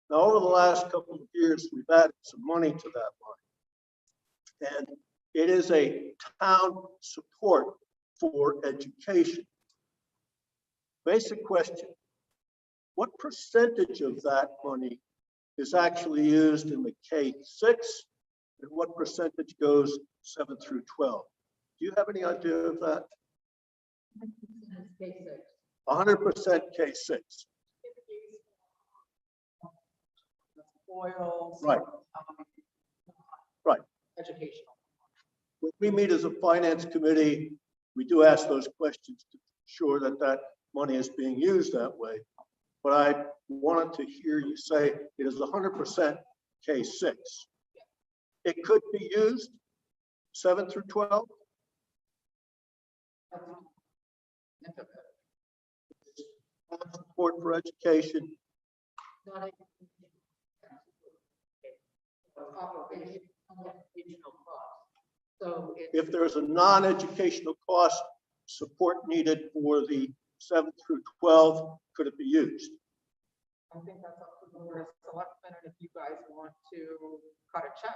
Now, over the last couple of years, we've added some money to that line. And it is a town support for education. Basic question, what percentage of that money is actually used in the K-6? And what percentage goes 7 through 12? Do you have any idea of that? 100% K-6. Oils. Right. Right. Educational. When we meet as a finance committee, we do ask those questions to ensure that that money is being used that way. But I wanted to hear you say it is 100% K-6. It could be used 7 through 12. Support for education. So If there's a non-educational cost support needed for the 7 through 12, could it be used? I think that's up to the board of selectmen, and if you guys want to cut a check.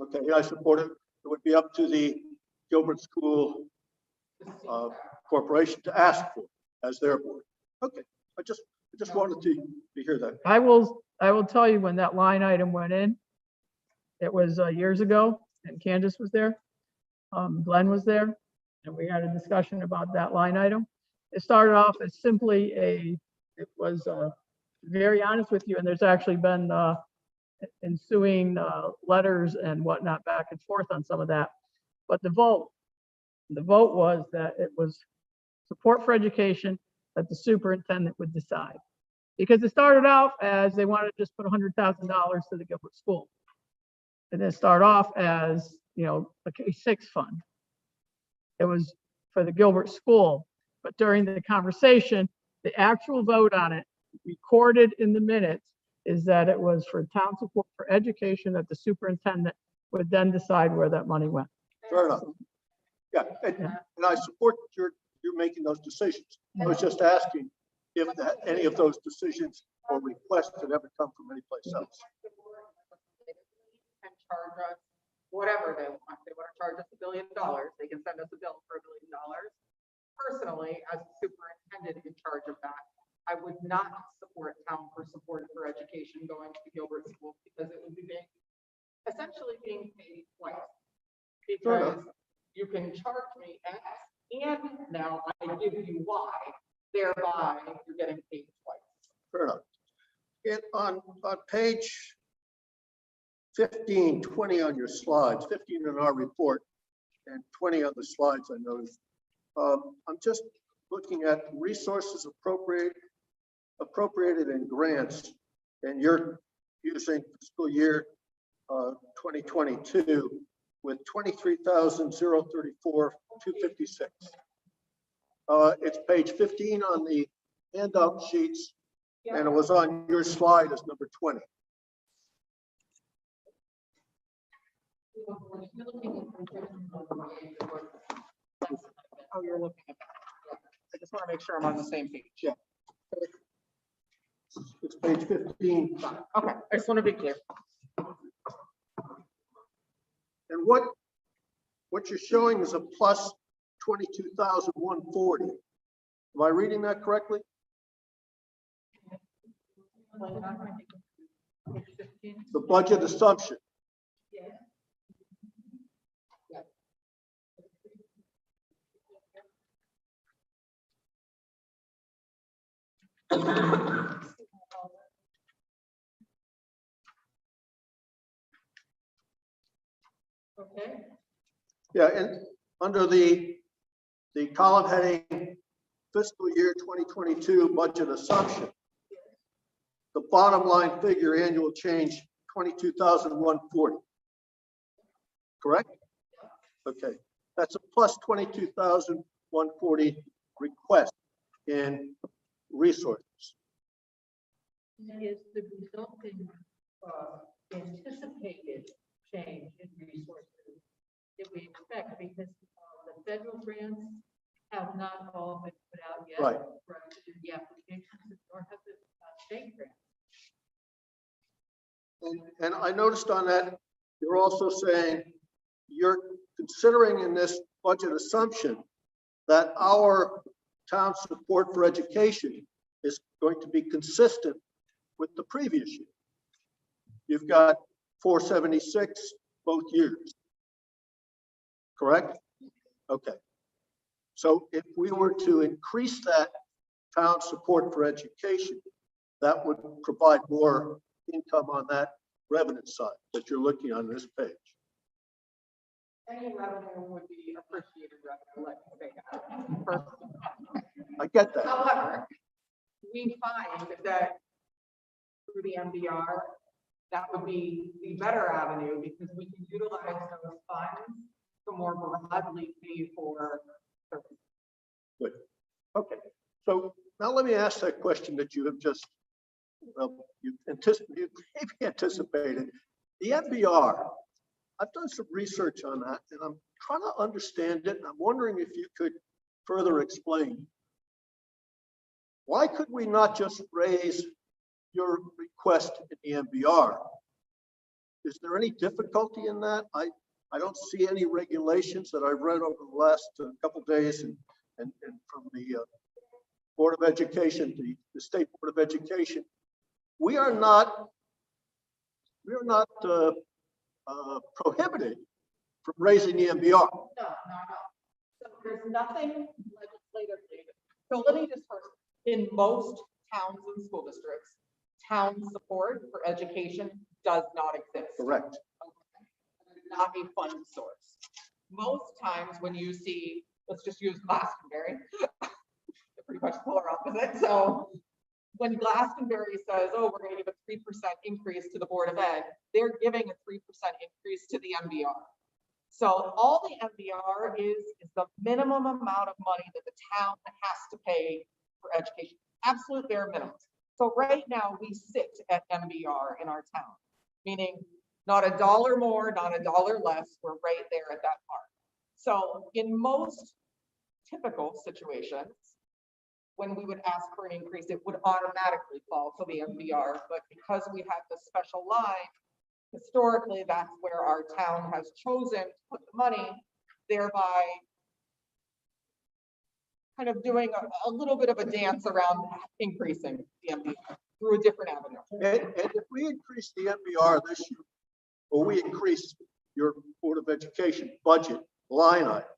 Okay, yeah, I support it. It would be up to the Gilbert School Corporation to ask for it as their board. Okay, I just wanted to hear that. I will tell you when that line item went in. It was years ago, and Candace was there. Glenn was there, and we had a discussion about that line item. It started off as simply it was very honest with you, and there's actually been ensuing letters and whatnot back and forth on some of that. But the vote was that it was support for education that the superintendent would decide. Because it started out as they wanted to just put $100,000 to the Gilbert School. And then start off as, you know, a K-6 fund. It was for the Gilbert School. But during the conversation, the actual vote on it, recorded in the minutes, is that it was for town support for education that the superintendent would then decide where that money went. Fair enough. Yeah, and I support you're making those decisions. I was just asking if any of those decisions or requests had ever come from any place else. And charge us whatever they want. They want to charge us $1 billion, they can send us a bill for $1 billion. Personally, as the superintendent in charge of that, I would not support town for support for education going to the Gilbert School, because it would be essentially being paid twice. Because you can charge me X and now I give you Y, thereby you're getting paid twice. Fair enough. And on page 15, 20 on your slides, 15 in our report and 20 on the slides, I noticed. I'm just looking at resources appropriated in grants, and you're using fiscal year 2022 with 23,034,256. It's page 15 on the handout sheets, and it was on your slide as number 20. Oh, you're looking at that. I just want to make sure I'm on the same page. Yeah. It's page 15. Okay, I just want to be clear. And what you're showing is a plus 22,140. Am I reading that correctly? The budget assumption. Okay. Yeah, and under the column heading fiscal year 2022 budget assumption, the bottom line figure annual change 22,140. Correct? Okay, that's a plus 22,140 request in resources. Is the resulting anticipated change in resources that we expect, because the federal grants have not all been put Right. For us to do the applications, or have the state grant. And I noticed on that, you're also saying you're considering in this budget assumption that our town support for education is going to be consistent with the previous year. You've got 476 both years. Correct? Okay. So if we were to increase that town support for education, that would provide more income on that revenue side that you're looking on this page. Any revenue would be appreciated revenue, let me say that. First. I get that. However, we find that through the MDR, that would be the better avenue because we can utilize those funds to more broadly pay for services. Good. Okay. So now let me ask that question that you have just, you maybe anticipated. The MBR, I've done some research on that and I'm trying to understand it. And I'm wondering if you could further explain. Why could we not just raise your request in the MBR? Is there any difficulty in that? I don't see any regulations that I've read over the last couple of days and from the Board of Education, the State Board of Education. We are not prohibited from raising the MBR. No. So there's nothing legislatively. So let me just first, in most towns and school districts, town support for education does not exist. Correct. It is not a fund source. Most times when you see, let's just use Glastonbury, they're pretty much polar opposite. So when Glastonbury says, oh, we're going to give a 3% increase to the Board of Ed, they're giving a 3% increase to the MBR. So all the MBR is the minimum amount of money that the town has to pay for education, absolute bare minimum. So right now we sit at MBR in our town, meaning not a dollar more, not a dollar less, we're right there at that mark. So in most typical situations, when we would ask for an increase, it would automatically fall to the MBR, but because we have this special line, historically, that's where our town has chosen to put the money, thereby kind of doing a little bit of a dance around increasing the MBR through a different avenue. And if we increase the MBR this year, or we increase your Board of Education budget line item,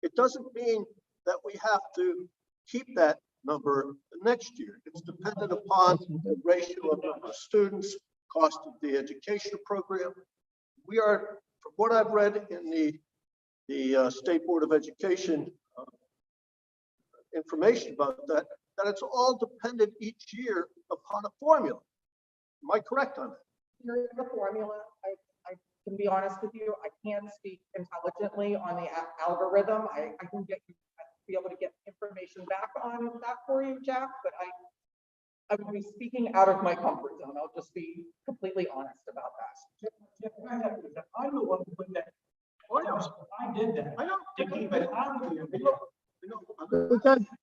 it doesn't mean that we have to keep that number the next year. It's dependent upon the ratio of number of students, cost of the education program. We are, from what I've read in the State Board of Education information about that it's all dependent each year upon a formula. Am I correct on that? Here's the formula. I can be honest with you, I can't speak intelligently on the algorithm. I can be able to get information back on that for you, Jack, but I would be speaking out of my comfort zone. I'll just be completely honest about that. I'm the one who put that. I did that. I know. To keep it out of here.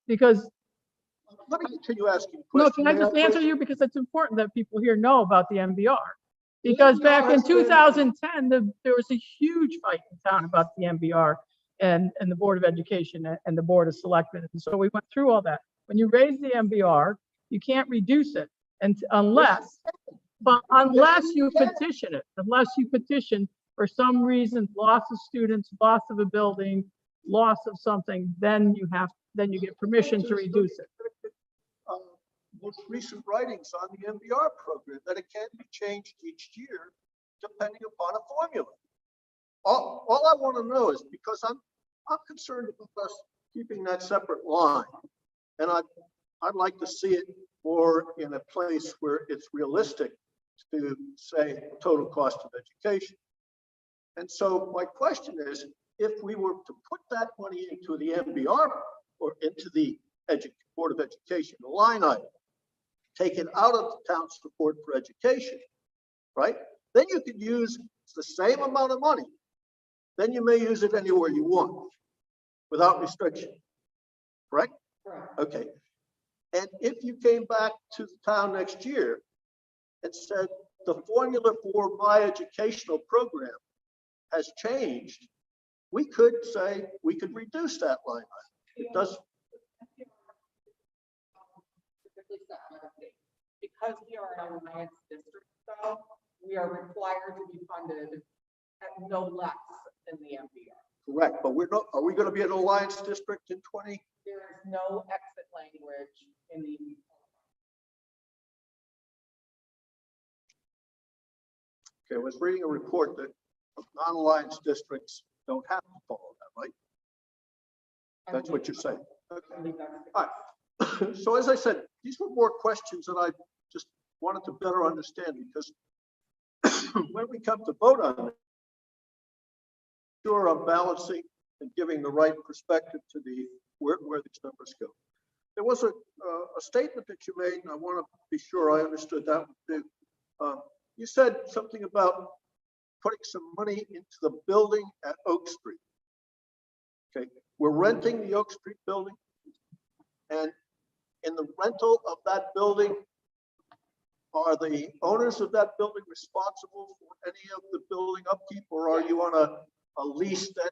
Because Let me continue asking no, questions. can I just answer you? Because it's important that people here know about the MBR. Because back in 2010, there was a huge fight in town about the MBR and the Board of Education and the Board of Selectmen. And so we went through all that. When you raise the MBR, you can't reduce it unless you petition it, unless you petition for some reason, loss of students, loss of a building, loss of something, then you get permission to reduce it. Most recent writings on the MBR program that it can be changed each year depending upon a formula. All I want to know is, because I'm concerned about us keeping that separate line, and I'd like to see it more in a place where it's realistic to say total cost of education. And so my question is, if we were to put that money into the MBR or into the Board of Education line item, take it out of the town support for education, right? Then you could use the same amount of money. Then you may use it anywhere you want without restriction, correct? Correct. Okay. And if you came back to the town next year and said, the formula for my educational program has changed, we could say, we could reduce that line item. It does, Because we are an alliance district, though, we are required to be funded at no less than the MDR. correct, but we're not, are we going to be an alliance district in 20? There is no exit language in the. Okay, I was reading a report that non-alliance districts don't have to follow that, right? That's what you're saying. Okay. All right. So as I said, these were more questions that I just wanted to better understand, because when we come to vote on it, sure I'm balancing and giving the right perspective to the where these numbers go. There was a statement that you made, and I want to be sure I understood that one too. You said something about putting some money into the building at Oak Street. Okay, we're renting the Oak Street building, and in the rental of that building, are the owners of that building responsible for any of the building upkeep, or are you on a lease that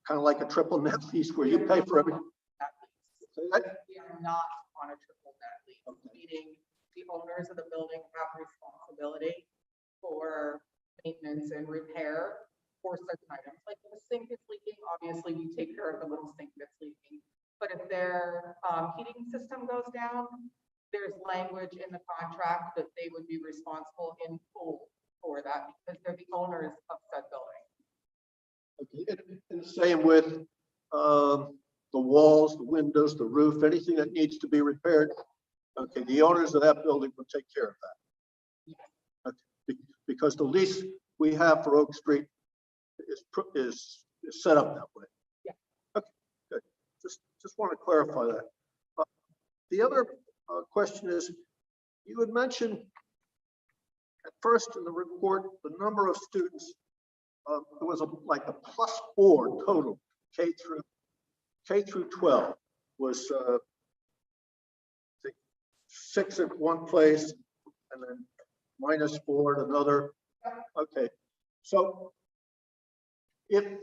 kind of like a triple net lease where you pay for everything? We are not on a triple net lease, meaning the owners of the building have responsibility for maintenance and repair for certain items. Like if the sink is leaking, obviously we take care of the little sink that's leaking. But if their heating system goes down, there's language in the contract that they would be responsible in full for that because they're the owners of said building. Okay. And the same with the walls, the windows, the roof, anything that needs to be repaired. Okay, the owners of that building will take care of that. Okay. Because the lease we have for Oak Street is set up that way. Yeah. Okay, good. Just want to clarify that. The other question is, you had mentioned at first in the report the number of students. There was like a +4 total K through 12 was I think 6 at one place and then -4 at another. Okay, so if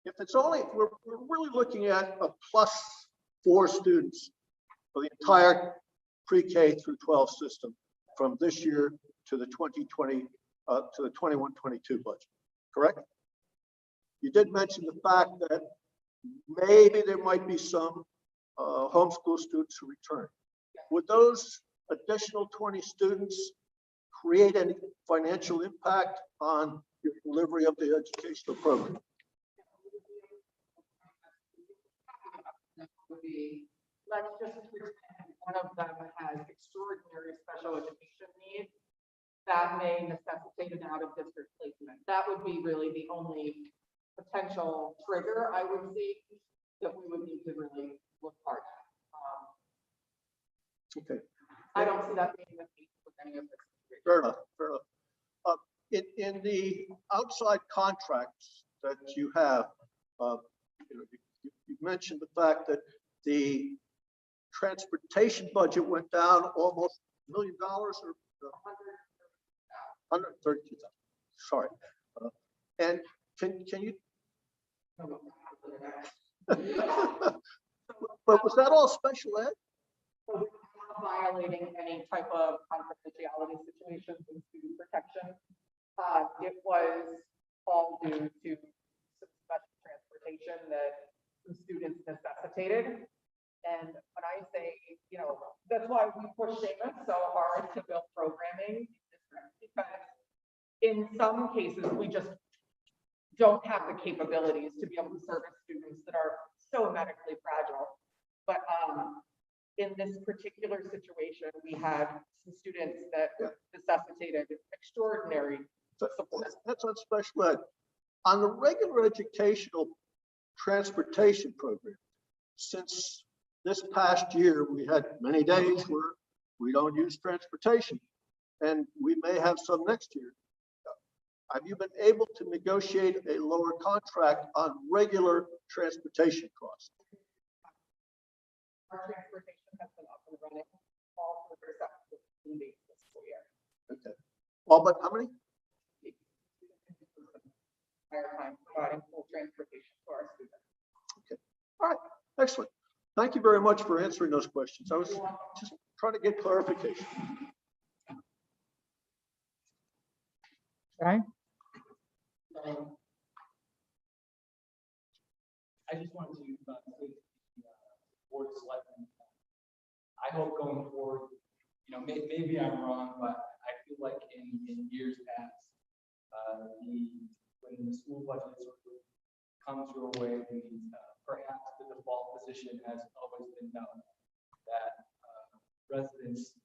it's only we're really looking at a +4 students for the entire pre-K through 12 system from this year to the 2020 to the 21-22 budget, correct? You did mention the fact that maybe there might be some homeschool students who return. Would those additional 20 students create any financial impact on your delivery of the educational program? Let's just pretend one of them has extraordinary special education needs that may necessitate an out-of-district placement. That would be really the only potential trigger I would see that we would need to really look hard at. Okay. I don't see that being the case with any of this. Fair enough. Fair enough. In the outside contracts that you have, you mentioned the fact that the transportation budget went down almost $1 million or 132,000. Sorry. And can you? But was that all special ed? So we're not violating any type of confidentiality situations in student protection. It was all due to some special transportation that some students necessitated. And when I say, that's why we push Seamus so hard to build programming, because in some cases, we just don't have the capabilities to be able to service students that are so medically fragile. But in this particular situation, we had some students that necessitated extraordinary support. That's on special ed. On the regular educational transportation program, since this past year, we had many days where we don't use transportation, and we may have some next year. Have you been able to negotiate a lower contract on regular transportation costs? Our transportation has been up and running all for the second fiscal year. Okay. All but how many? Entire time providing full transportation to our students. All right, excellent. Thank you very much for answering those questions. I was just trying to get clarification. Okay, I just wanted to say, board of selectmen, I hope going forward, you know, maybe I'm wrong, but I feel like in years past, when the school budget sort of comes your way, perhaps the default position has always been known that residents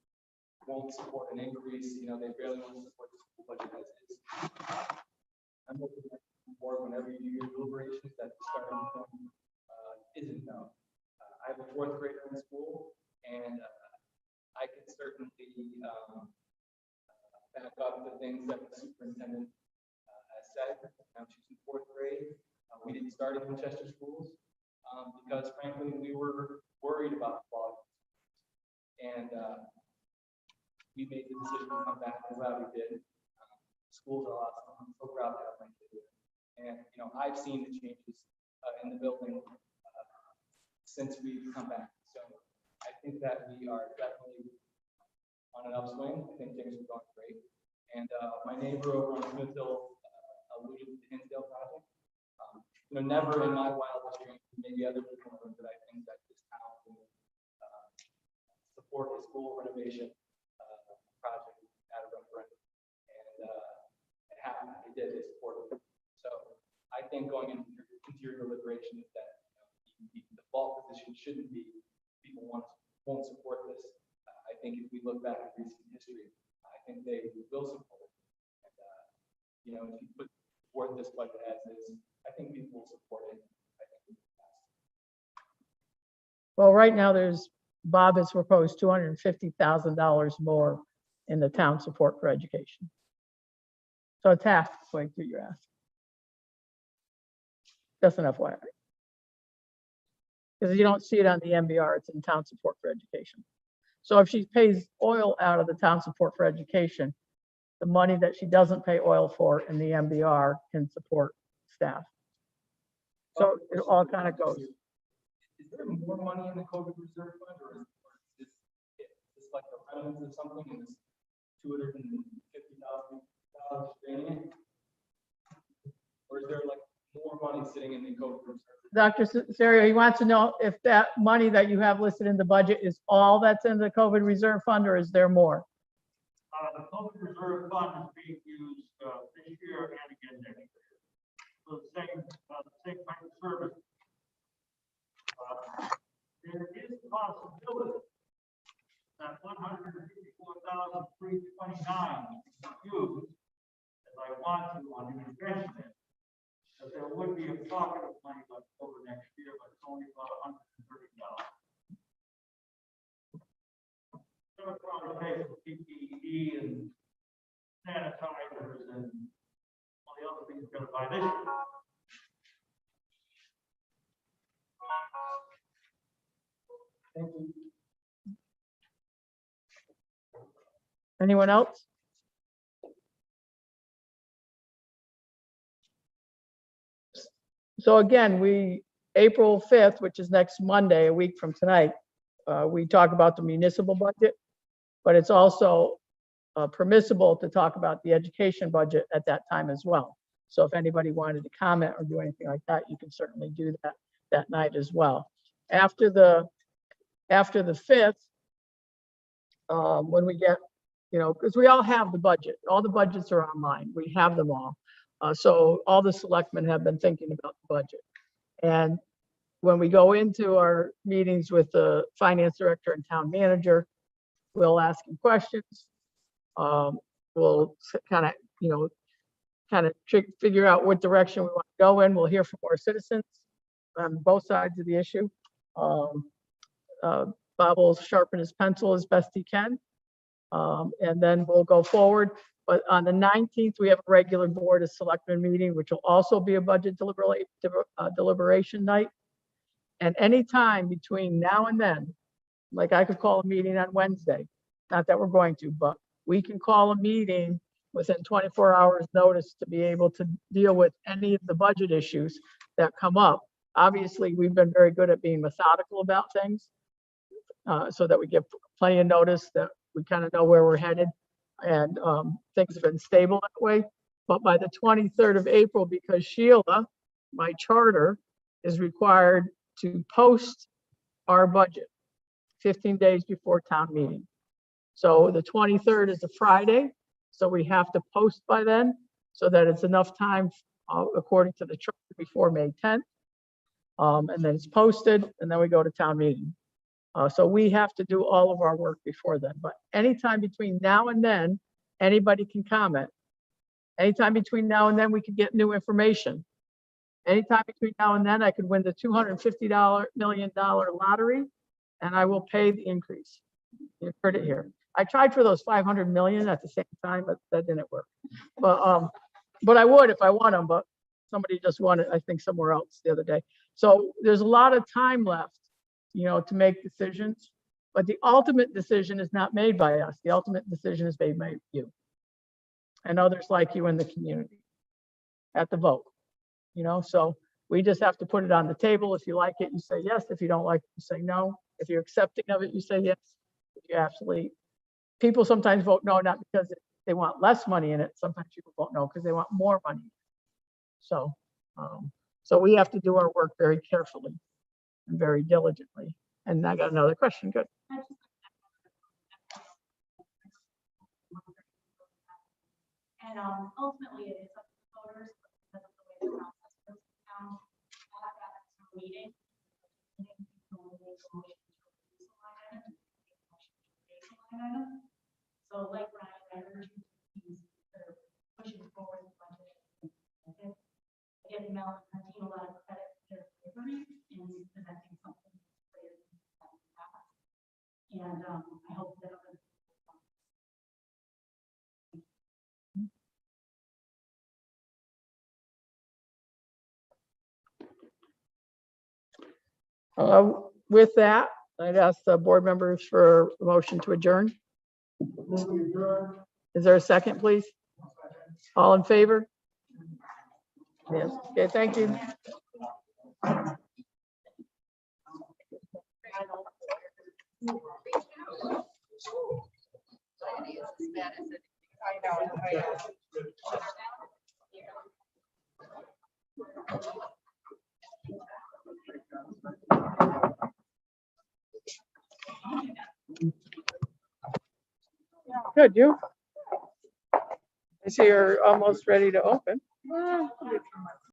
won't support an increase. You know, they barely want to support the school budget as is. I'm hoping that board, whenever you do your deliberations, that the starting point isn't known. I have a fourth grader in school, and I can certainly back up the things that the superintendent has said. Now she's in fourth grade. We didn't start in Winchester schools because, frankly, we were worried about quality. And we made the decision to come back. I'm glad we did. Schools are awesome. I'm so proud that I did it. And, you know, I've seen the changes in the building since we've come back. So I think that we are definitely on an upswing. I think things are going great. And my neighbor over on Smithville alluded to the Hinsdale project. You know, never in my wildest dreams, maybe other people know that I think that this town will support a school renovation project at a referendum. And it happened. They did. They supported it. So I think going into your deliberation is that the default position shouldn't be people won't support this. I think if we look back at recent history, I think they will support it. And you know, if you put forth this budget as is, I think people will support it. I think well, right now Bob has proposed $250,000 more in the town support for education. So it's half going through your ask. Just enough FYI. Because you don't see it on the MBR, it's in town support for education. So if she pays oil out of the town support for education, the money that she doesn't pay oil for in the MBR can support staff. So it all kind of goes. Is there more money in the COVID reserve fund, or is this like the remnants of something and it's $250,000 draining it? Or is there like more money sitting in the COVID reserve? Dr. Serio, he wants to know if that money that you have listed in the budget is all that's in the COVID reserve fund, or is there more? The COVID reserve fund is being used this year and again next year. So the same type of service. There is a possibility that $154,329 used, as I want to, on an investment, that there would be a pocket of money left over next year, but it's only about $130. Gonna probably pay for PPE and sanitizers and all the other things we're gonna buy this year. Thank you. Anyone else? So again, April 5th, which is next Monday, a week from tonight, we talk about the municipal budget, but it's also permissible to talk about the education budget at that time as well. So if anybody wanted to comment or do anything like that, you can certainly do that night as well. After the 5th, when we get, you know, because we all have the budget, all the budgets are online, we have them all. So all the selectmen have been thinking about the budget. And when we go into our meetings with the finance director and town manager, we'll ask them questions. We'll kind of figure out what direction we want to go in. We'll hear from our citizens on both sides of the issue. Bob will sharpen his pencil as best he can. And then we'll go forward. But on the 19th, we have a regular board of selectmen meeting, which will also be a budget deliberation night. And any time between now and then, like I could call a meeting on Wednesday, not that we're going to, but we can call a meeting within 24 hours notice to be able to deal with any of the budget issues that come up. Obviously, we've been very good at being methodical about things, so that we give plenty of notice that we kind of know where we're headed. And things have been stable that way. But by the 23rd of April, because Sheila, my charter, is required to post our budget 15 days before town meeting. So the 23rd is a Friday, so we have to post by then so that it's enough time, according to the charter, before May 10th. And then it's posted, and then we go to town meeting. So we have to do all of our work before then, but anytime between now and then, anybody can comment. Anytime between now and then, we could get new information. Anytime between now and then, I could win the $250 million lottery, and I will pay the increase. You've heard it here. I tried for those 500 million at the same time, but that didn't work. But I would if I won them, but somebody just won it, I think, somewhere else the other day. So there's a lot of time left, you know, to make decisions, but the ultimate decision is not made by us. The ultimate decision is made by you and others like you in the community at the vote, you know. So we just have to put it on the table. If you like it, you say yes. If you don't like it, you say no. If you're accepting of it, you say yes. If you absolutely, people sometimes vote no, not because they want less money in it. Sometimes people vote no because they want more money. So, so we have to do our work very carefully and very diligently. And I got another question. Good. And ultimately, it is up to the voters because of the way the process goes down. We'll have that next meeting. So like Ryan, I urge you to consider pushing forward the budget. Okay. Again, Mel and team a lot of credit for their bravery in presenting something greater than that we have. And I hope that others. With that, I'd ask the board members for a motion to adjourn. Is there a second, please? All in favor? Yes. Okay, thank you. Good, you? I see you're almost ready to open.